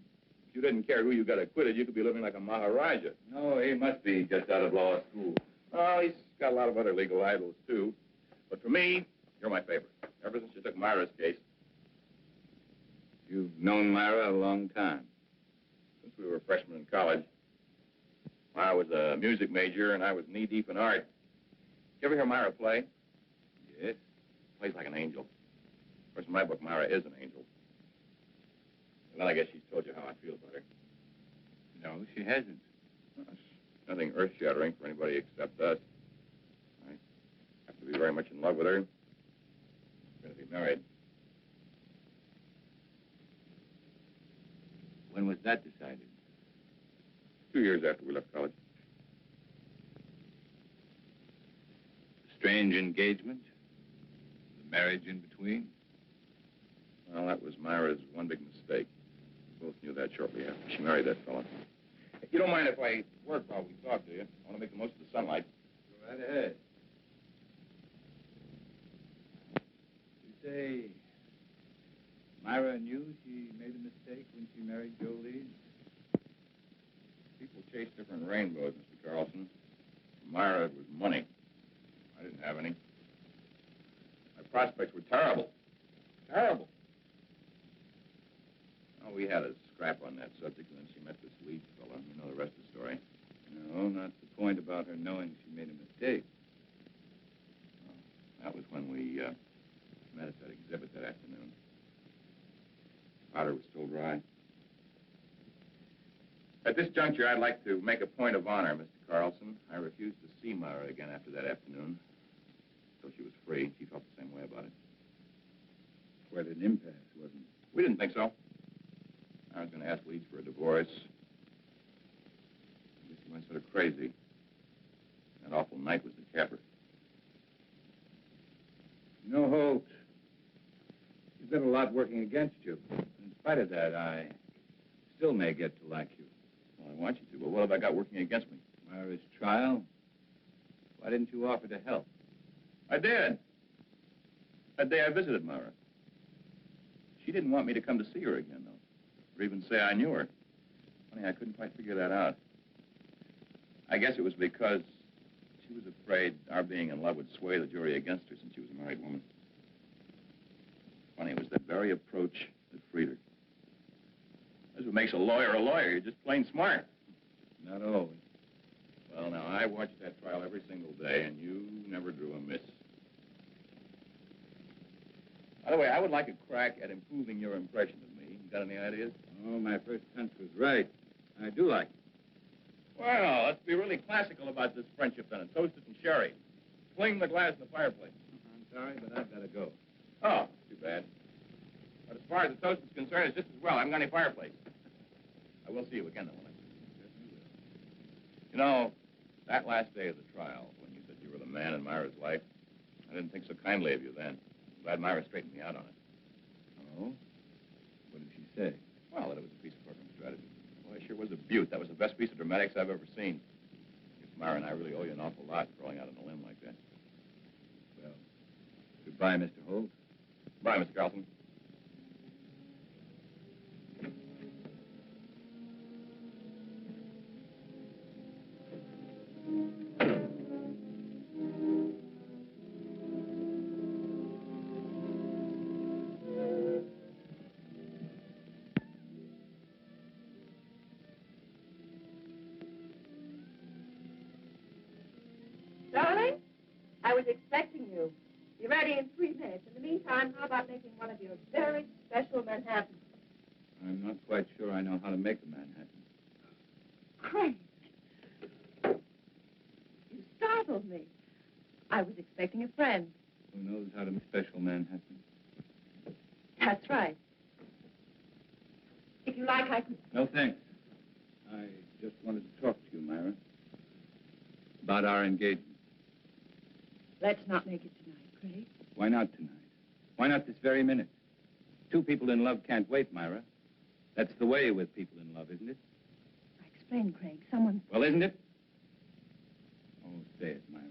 you didn't care who you got acquitted, you could be living like a Maharaja. No, he must be just out of law school. Oh, he's got a lot of other legal idols, too. But for me, you're my favorite. Ever since you took Myra's case. You've known Myra a long time. Since we were freshmen in college. Myra was a music major, and I was knee-deep in art. You ever hear Myra play? Yes. Plays like an angel. Of course, in my book, Myra is an angel. And then I guess she's told you how I feel about her. No, she hasn't. Well, it's nothing earth-shattering for anybody except us. I have to be very much in love with her. We're going to be married. When was that decided? 2 years after we left college. Strange engagement? The marriage in between? Well, that was Myra's one big mistake. We both knew that shortly after she married that fella. You don't mind if I work while we talk, do you? I want to make the most of the sunlight. Go right ahead. You say Myra knew she made a mistake when she married Joe Leeds? People chase different rainbows, Mr. Carlson. For Myra, it was money. I didn't have any. My prospects were terrible. Terrible. Oh, we had a scrap on that subject, and then she met this Leeds fellow. You know the rest of the story. No, not the point about her knowing she made a mistake. Well, that was when we met at that exhibit that afternoon. Powder was still dry. At this juncture, I'd like to make a point of honor, Mr. Carlson. I refused to see Myra again after that afternoon. Until she was free. She felt the same way about it. Quite an impasse, wasn't it? We didn't think so. I was going to ask Leeds for a divorce. I guess he went sort of crazy. That awful night was the capper. You know, Holt, you've got a lot working against you. In spite of that, I still may get to like you. Well, I want you to, but what have I got working against me? Myra's trial? Why didn't you offer to help? I did. That day I visited Myra. She didn't want me to come to see her again, though. Or even say I knew her. Funny, I couldn't quite figure that out. I guess it was because she was afraid our being in love would sway the jury against her since she was a married woman. Funny, it was that very approach that freed her. That's what makes a lawyer a lawyer. You're just plain smart. Not always. Well, now, I watched that trial every single day, and you never drew a miss. By the way, I would like a crack at improving your impression of me. You got any ideas? Oh, my first hunch was right. I do like it. Well, let's be really classical about this friendship, then, and toast it in sherry. Fling the glass in the fireplace. I'm sorry, but I've got to go. Oh, too bad. But as far as the toast is concerned, it's just as well. I haven't got any fireplace. I will see you again, though, when I see you. You know, that last day of the trial, when you said you were the man in Myra's life, I didn't think so kindly of you then. I'm glad Myra straightened me out on it. Oh? What did she say? Well, that it was a piece of courtroom strategy. Boy, it sure was a beaut. That was the best piece of dramatics I've ever seen. I guess Myra and I really owe you an awful lot for going out on a limb like that. Well, Goodbye, Mr. Holt. Bye, Mr. Carlson. Darling, I was expecting you. Be ready in 3 minutes. In the meantime, how about making one of your very special Manhattans? I'm not quite sure I know how to make a Manhattan. Craig. You startled me. I was expecting a friend. Who knows how to make special Manhattan? That's right. If you like, I can... No, thanks. I just wanted to talk to you, Myra. About our engagement. Let's not make it tonight, Craig. Why not tonight? Why not this very minute? 2 people in love can't wait, Myra. That's the way with people in love, isn't it? I explained, Craig. Someone... Well, isn't it? Oh, say it, Myra.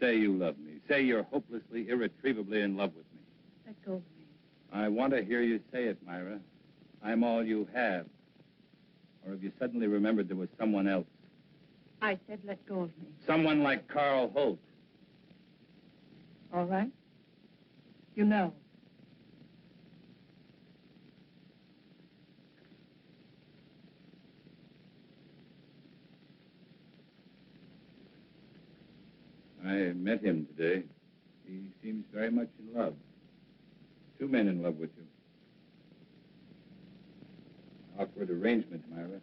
Say you love me. Say you're hopelessly, irretrievably in love with me. Let go of me. I want to hear you say it, Myra. I'm all you have. Or have you suddenly remembered there was someone else? I said let go of me. Someone like Carl Holt. All right. You know. I met him today. He seems very much in love. 2 men in love with you. Awkward arrangement, Myra.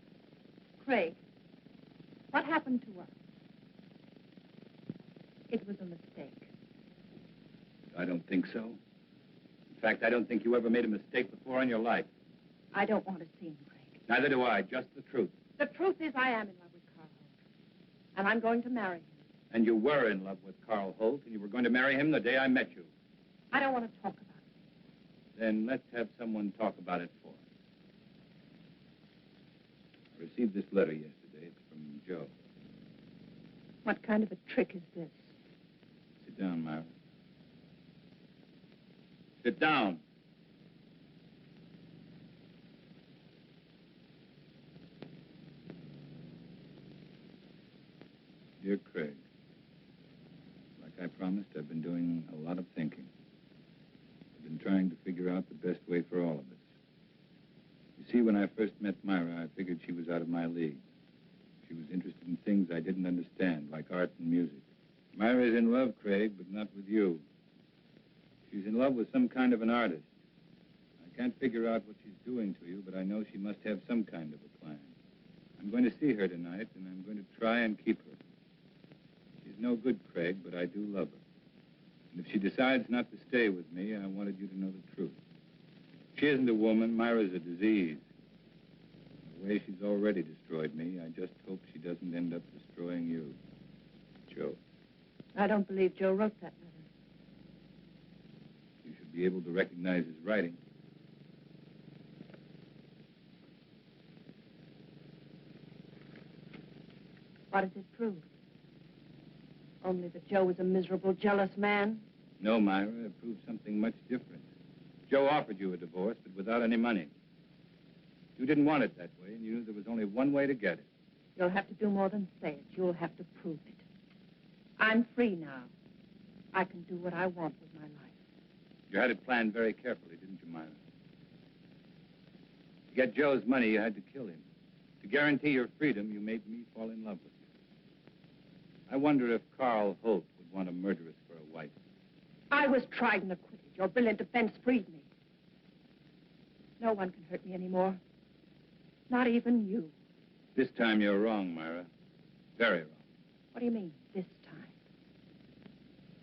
Craig, what happened to us? It was a mistake. I don't think so. In fact, I don't think you ever made a mistake before in your life. I don't want to see him, Craig. Neither do I, just the truth. The truth is I am in love with Carl Holt. And I'm going to marry him. And you were in love with Carl Holt, and you were going to marry him the day I met you. I don't want to talk about it. Then let's have someone talk about it for us. I received this letter yesterday. It's from Joe. What kind of a trick is this? Sit down, Myra. Sit down. Dear Craig, like I promised, I've been doing a lot of thinking. I've been trying to figure out the best way for all of us. You see, when I first met Myra, I figured she was out of my league. She was interested in things I didn't understand, like art and music. Myra's in love, Craig, but not with you. She's in love with some kind of an artist. I can't figure out what she's doing to you, but I know she must have some kind of a plan. I'm going to see her tonight, and I'm going to try and keep her. She's no good, Craig, but I do love her. And if she decides not to stay with me, I wanted you to know the truth. She isn't a woman. Myra's a disease. The way she's already destroyed me, I just hope she doesn't end up destroying you. Joe. I don't believe Joe wrote that letter. You should be able to recognize his writing. What does it prove? Only that Joe was a miserable, jealous man? No, Myra, it proves something much different. Joe offered you a divorce, but without any money. You didn't want it that way, and you knew there was only one way to get it. You'll have to do more than say it. You'll have to prove it. I'm free now. I can do what I want with my life. You had it planned very carefully, didn't you, Myra? To get Joe's money, you had to kill him. To guarantee your freedom, you made me fall in love with you. I wonder if Carl Holt would want a murderess for a wife. I was tried and acquitted. Your brilliant defense freed me. No one can hurt me anymore. Not even you. This time you're wrong, Myra. Very wrong. What do you mean, this time?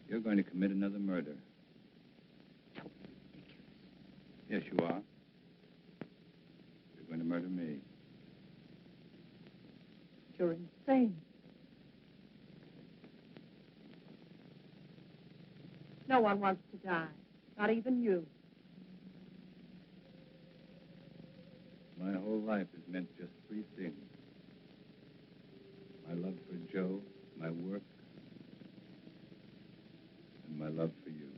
You're going to commit another murder. Totally ridiculous. Yes, you are. You're going to murder me. You're insane. No one wants to die. Not even you. My whole life has meant just 3 things. My love for Joe, my work, and my love for you.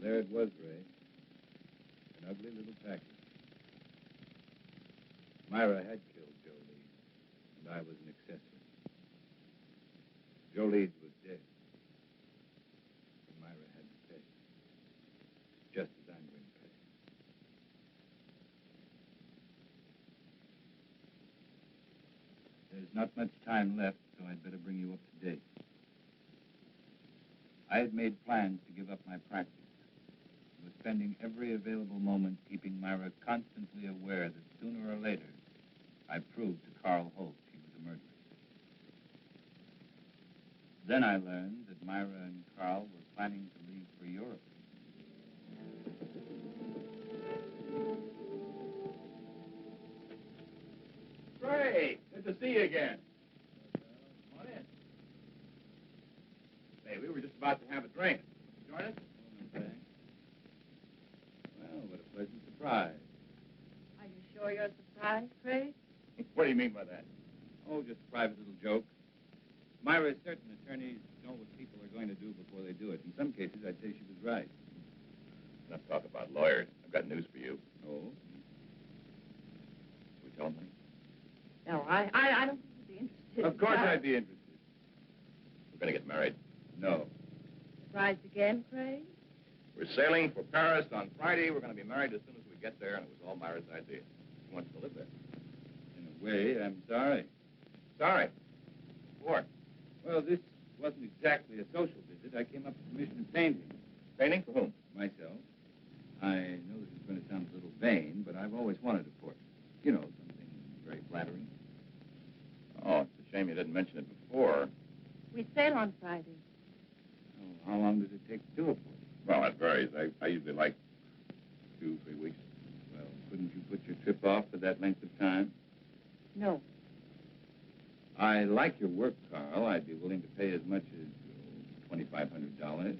There it was, Ray. An ugly little package. Myra had killed Joe Leeds, and I was an accessory. Joe Leeds was dead. And Myra had to pay. Just as I'm going to pay. There's not much time left, so I'd better bring you up to date. I had made plans to give up my practice. I was spending every available moment keeping Myra constantly aware that sooner or later, I'd prove to Carl Holt she was a murderess. Then I learned that Myra and Carl were planning to leave for Europe. Great. Good to see you again. Come on in. Hey, we were just about to have a drink. Join us? Okay. Well, what a pleasant surprise. Are you sure you're surprised, Craig? What do you mean by that? Oh, just a private little joke. Myra, certain attorneys know what people are going to do before they do it. In some cases, I'd say she was right. Enough talk about lawyers. I've got news for you. Oh? We tell me? No, I don't think you'd be interested. Of course I'd be interested. We're going to get married. No. Surprised again, Craig? We're sailing for Paris on Friday. We're going to be married as soon as we get there, and it was all Myra's idea. She wants to live there. In a way, I'm sorry. Sorry. What? Well, this wasn't exactly a social visit. I came up to commission painting. Painting for whom? Myself. I know this is going to sound a little vain, but I've always wanted a portrait. You know, something very flattering. Oh, it's a shame you didn't mention it before. We sail on Friday. Oh, how long does it take to do a portrait? Well, that varies. I usually like 2-3 weeks. Well, couldn't you put your trip off for that length of time? No. I like your work, Carl. I'd be willing to pay as much as $2,500.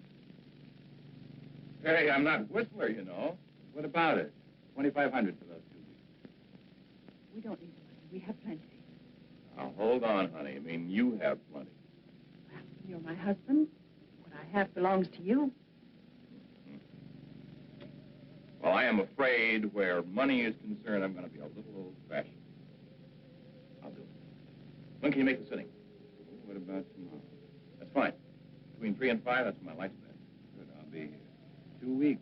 Hey, I'm not Whistler, you know. What about it? $2,500 for those 2 weeks. We don't need the money. We have plenty. Now, hold on, honey. I mean, you have plenty. Well, you're my husband. What I have belongs to you. Well, I am afraid where money is concerned, I'm going to be a little old-fashioned. I'll do it. When can you make the sitting? What about tomorrow? That's fine. Between 3 and 5, that's my lifespan. Good, I'll be here. 2 weeks.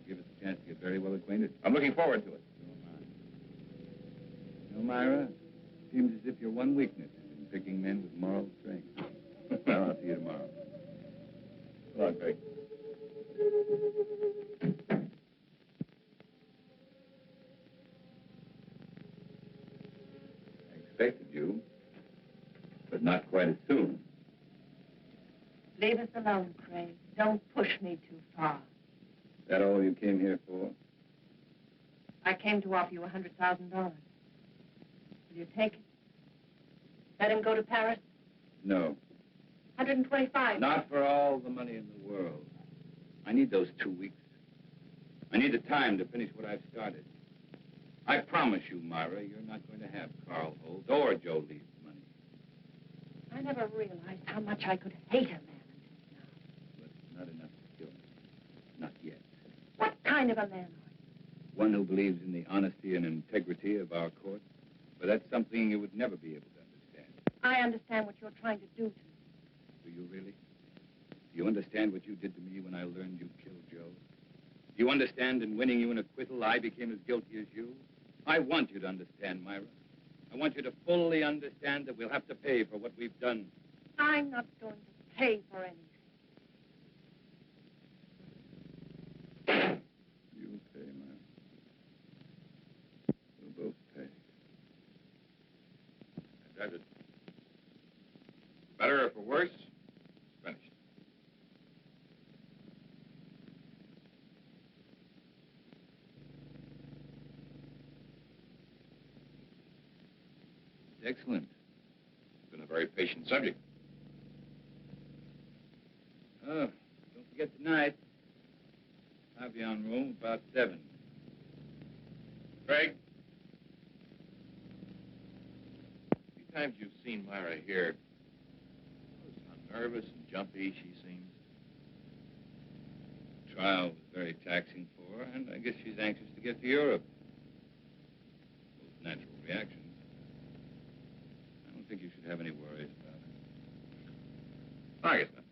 Give us a chance to get very well acquainted. I'm looking forward to it. So am I. You know, Myra, seems as if your one weakness is in picking men with moral strength. Well, I'll see you tomorrow. Come on, Craig. I expected you, but not quite as soon. Leave us alone, Craig. Don't push me too far. Is that all you came here for? I came to offer you $100,000. Will you take it? Let him go to Paris? No. 125. Not for all the money in the world. I need those 2 weeks. I need the time to finish what I've started. I promise you, Myra, you're not going to have Carl Holt or Joe Leeds' money. I never realized how much I could hate a man until now. But it's not enough to kill me. Not yet. What kind of a man are you? One who believes in the honesty and integrity of our court. But that's something you would never be able to understand. I understand what you're trying to do to me. Do you really? Do you understand what you did to me when I learned you killed Joe? Do you understand in winning you an acquittal, I became as guilty as you? I want you to understand, Myra. I want you to fully understand that we'll have to pay for what we've done. I'm not going to pay for anything. You'll pay, Myra. We'll both pay. That's it. Better or for worse, it's finished. Excellent. Been a very patient subject. Oh, don't forget tonight. Pavillon room, about 7. Craig? Few times you've seen Myra here. Notice how nervous and jumpy she seems. trial was very taxing for her, and I guess she's anxious to get to Europe. Both natural reactions. I don't think you should have any worries about it. I guess not.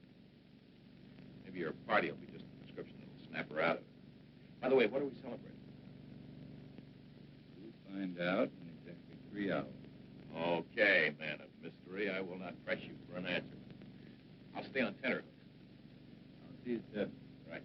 Maybe your party will be just a description that'll snap her out of it. By the way, what are we celebrating? We'll find out in exactly 3 hours. Okay, man of mystery. I will not press you for an answer. I'll stay on tenterhooks. I'll see you, Seth. Right.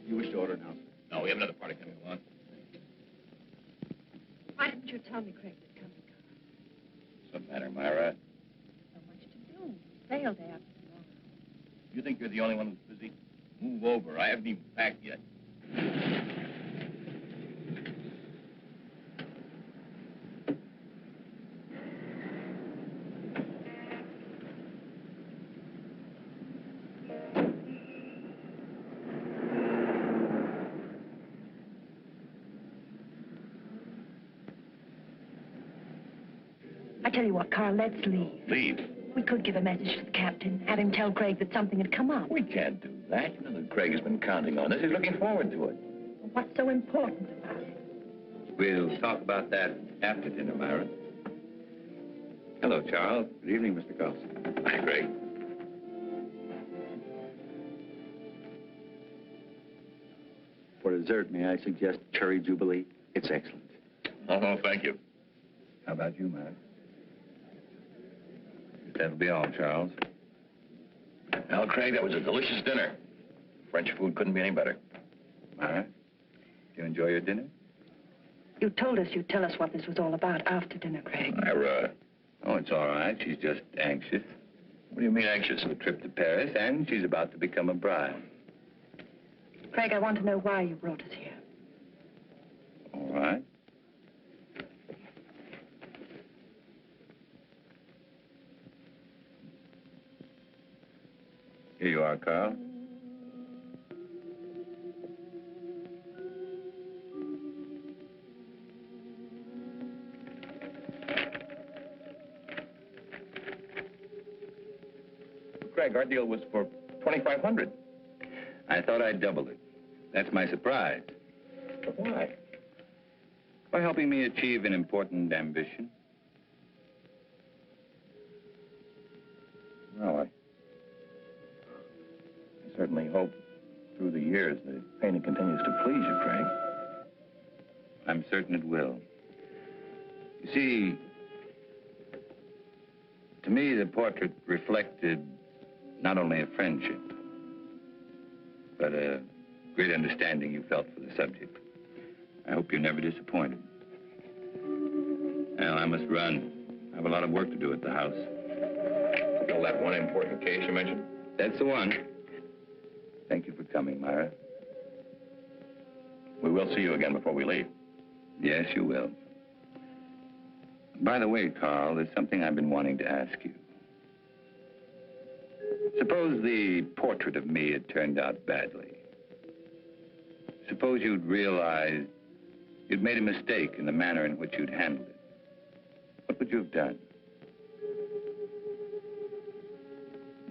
You wish to order now? No, we have another party coming along. Why didn't you tell me Craig was coming, Carl? What's the matter, Myra? So much to do. Sale day after tomorrow. You think you're the only one who's busy? Move over. I haven't even packed yet. I tell you what, Carl, let's leave. Leave? We could give a message to the captain, have him tell Craig that something had come up. We can't do that. You know that Craig has been counting on us. He's looking forward to it. What's so important about it? We'll talk about that after dinner, Myra. Hello, Charles. Good evening, Mr. Carlson. Hi, Craig. For dessert, may I suggest cherry jubilee? It's excellent. Oh, no, thank you. How about you, Myra? That'll be all, Charles. Well, Craig, that was a delicious dinner. French food couldn't be any better. Myra, do you enjoy your dinner? You told us you'd tell us what this was all about after dinner, Craig. Myra. Oh, it's all right. She's just anxious. What do you mean anxious? A trip to Paris, and she's about to become a bride. Craig, I want to know why you brought us here. All right. Here you are, Carl. Craig, our deal was for $2,500. I thought I'd double it. That's my surprise. But why? By helping me achieve an important ambition. Well, I certainly hope through the years the painting continues to please you, Craig. I'm certain it will. You see, to me, the portrait reflected not only a friendship, but a great understanding you felt for the subject. I hope you're never disappointed. Well, I must run. I have a lot of work to do at the house. Still that one important case you mentioned? That's the one. Thank you for coming, Myra. We will see you again before we leave. Yes, you will. By the way, Carl, there's something I've been wanting to ask you. Suppose the portrait of me had turned out badly. Suppose you'd realized you'd made a mistake in the manner in which you'd handled it. What would you have done?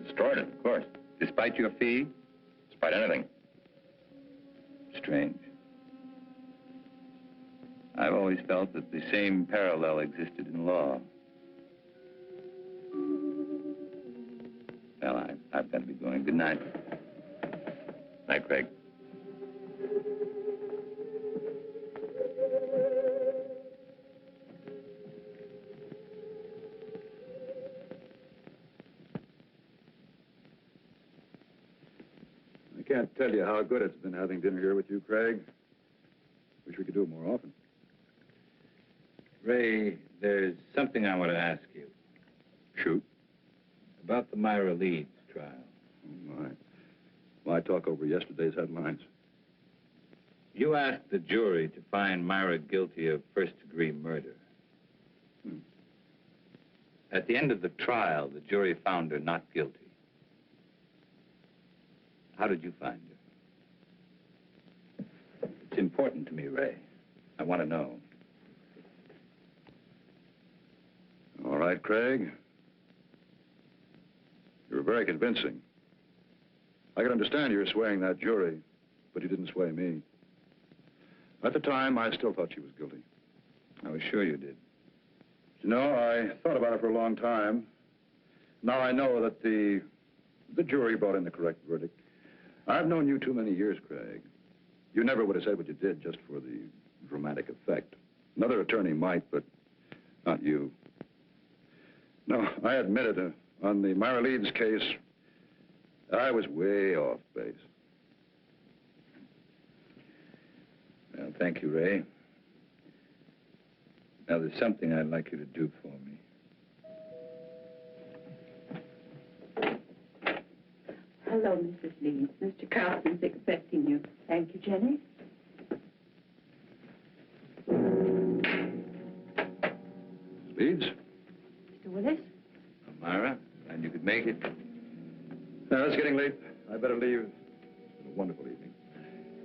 Destroyed it, of course. Despite your fee? Despite anything. Strange. I've always felt that the same parallel existed in law. Well, I've got to be going. Good night. Night, Craig. I can't tell you how good it's been having dinner here with you, Craig. Wish we could do it more often. Ray, there's something I want to ask you. Shoot. About the Myra Leeds trial. Oh, my. Why talk over yesterday's headlines? You asked the jury to find Myra guilty of first-degree murder. At the end of the trial, the jury found her not guilty. How did you find her? important to me, Ray. I want to know. All right, Craig. You're very convincing. I can understand you're swaying that jury, but you didn't sway me. At the time, I still thought she was guilty. I was sure you did. You know, I thought about it for a long time. Now I know that the jury brought in the correct verdict. I've known you too many years, Craig. You never would have said what you did just for the dramatic effect. Another attorney might, but not you. No, I admit it. On the Myra Leeds case, I was way off base. Well, thank you, Ray. Now, there's something I'd like you to do for me. Hello, Mrs. Leeds. Mr. Carlson's expecting you. Thank you, Jenny. Leeds? Mr. Willis? Myra, glad you could make it. Now, it's getting late. I better leave. It's been a wonderful evening.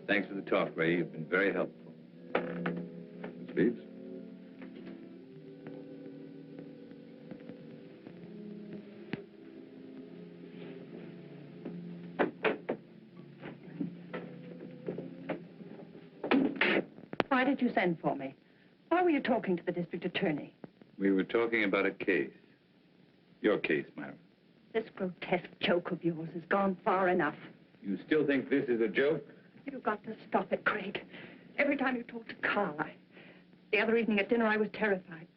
Thanks for the talk, Ray. You've been very helpful. Miss Leeds? Why did you send for me? Why were you talking to the district attorney? We were talking about a case. Your case, Myra. This grotesque joke of yours has gone far enough. You still think this is a joke? You've got to stop it, Craig. Every time you talk to Carl, the other evening at dinner, I was terrified.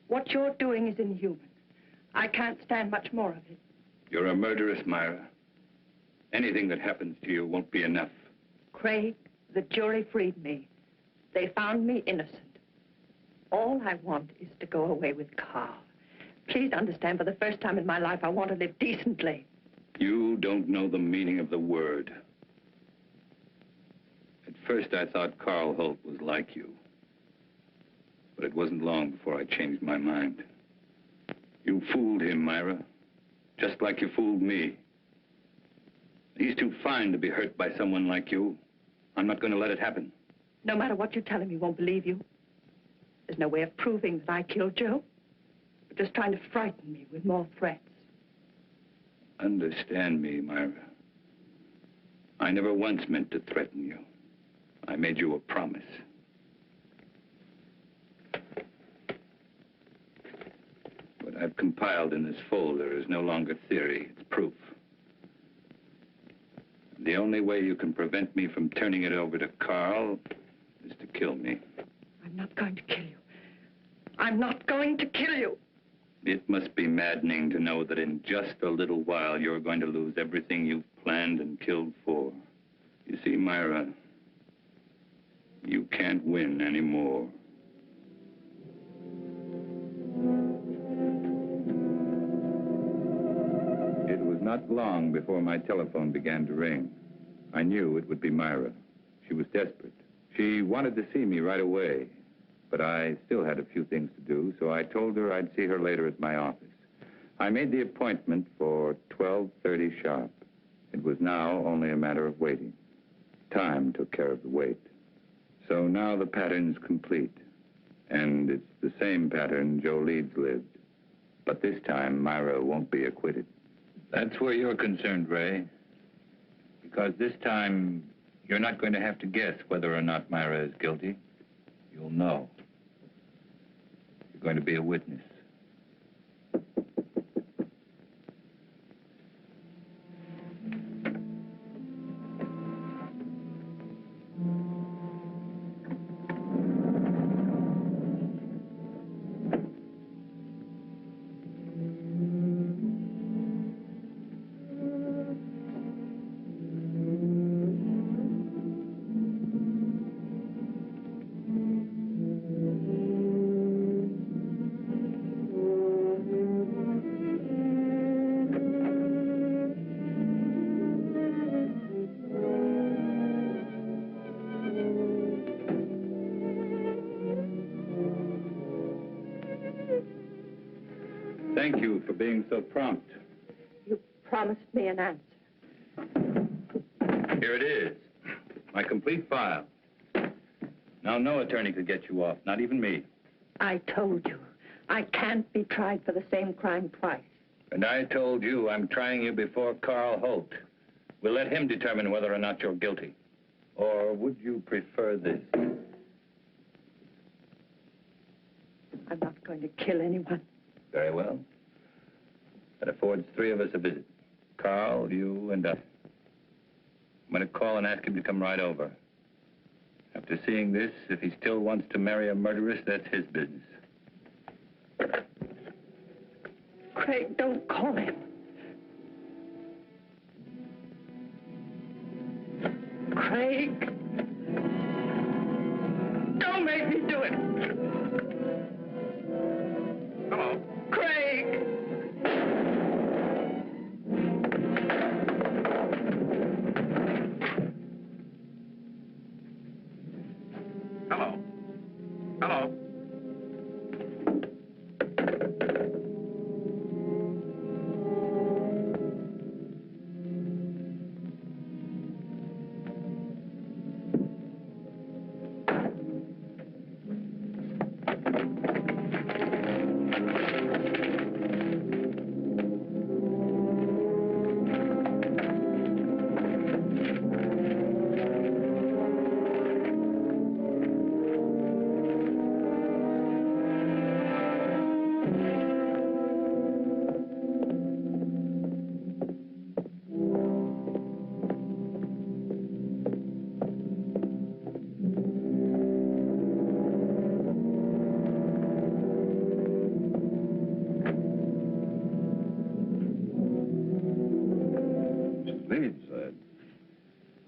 What you're doing is inhuman. I can't stand much more of it. You're a murderess, Myra. Anything that happens to you won't be enough. Craig, the jury freed me. They found me innocent. All I want is to go away with Carl. Please understand, for the first time in my life, I want to live decently. You don't know the meaning of the word. At first, I thought Carl Holt was like you. But it wasn't long before I changed my mind. You fooled him, Myra. Just like you fooled me. He's too fine to be hurt by someone like you. I'm not going to let it happen. No matter what you tell him, he won't believe you. There's no way of proving that I killed Joe. You're just trying to frighten me with more threats. Understand me, Myra. I never once meant to threaten you. I made you a promise. What I've compiled in this folder is no longer theory, it's proof. The only way you can prevent me from turning it over to Carl is to kill me. I'm not going to kill you. I'm not going to kill you. It must be maddening to know that in just a little while you're going to lose everything you've planned and killed for. You see, Myra, you can't win anymore. It was not long before my telephone began to ring. I knew it would be Myra. She was desperate. She wanted to see me right away, but I still had a few things to do, so I told her I'd see her later at my office. I made the appointment for 12:30 sharp. It was now only a matter of waiting. Time took care of the wait. So now the pattern's complete, and it's the same pattern Joe Leeds lived. But this time, Myra won't be acquitted. That's where you're concerned, Ray. Because this time, you're not going to have to guess whether or not Myra is guilty. You'll know. You're going to be a witness. Thank you for being so prompt. You promised me an answer. Here it is, my complete file. Now, no attorney could get you off, not even me. I told you, I can't be tried for the same crime twice. And I told you I'm trying you before Carl Holt. We'll let him determine whether or not you're guilty. Or would you prefer this? I'm not going to kill anyone. Very well. That affords three of us a visit. Carl, you, and I. I'm going to call and ask him to come right over. After seeing this, if he still wants to marry a murderess, that's his business. Craig, don't call him. Craig. Don't make me do it. Hello. Craig. Hello. Hello.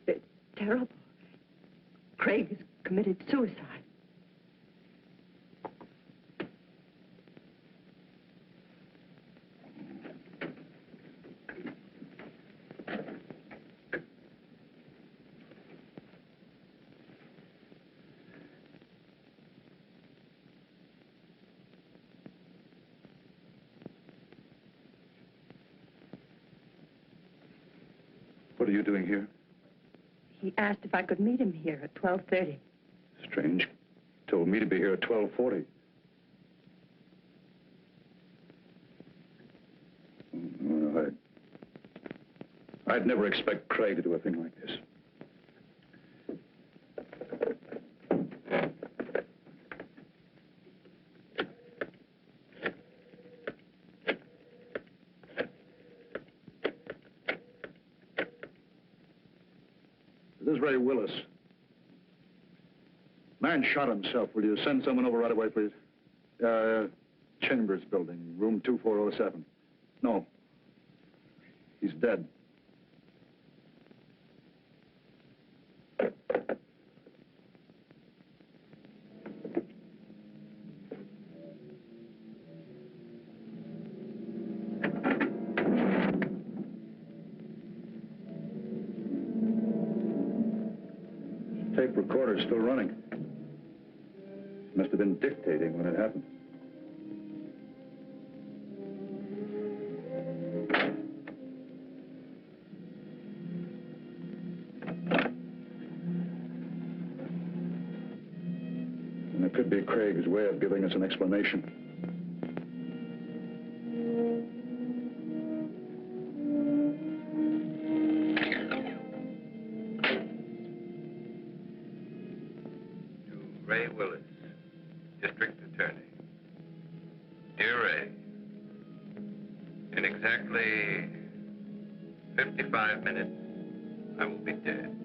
It's terrible. Craig has committed suicide. What are you doing here? He asked if I could meet him here at 12:30. Strange. Told me to be here at 12:40. Well, I'd never expect Craig to do a thing like this. This is Ray Willis. Man shot himself. Will you send someone over right away, please? Chambers building, room 2407. No. He's dead. Tape recorder's still running. Must have been dictating when it happened. And it could be Craig's way of giving us an explanation. Ray Willis, District Attorney. Dear Ray, in exactly 55 minutes, I will be dead.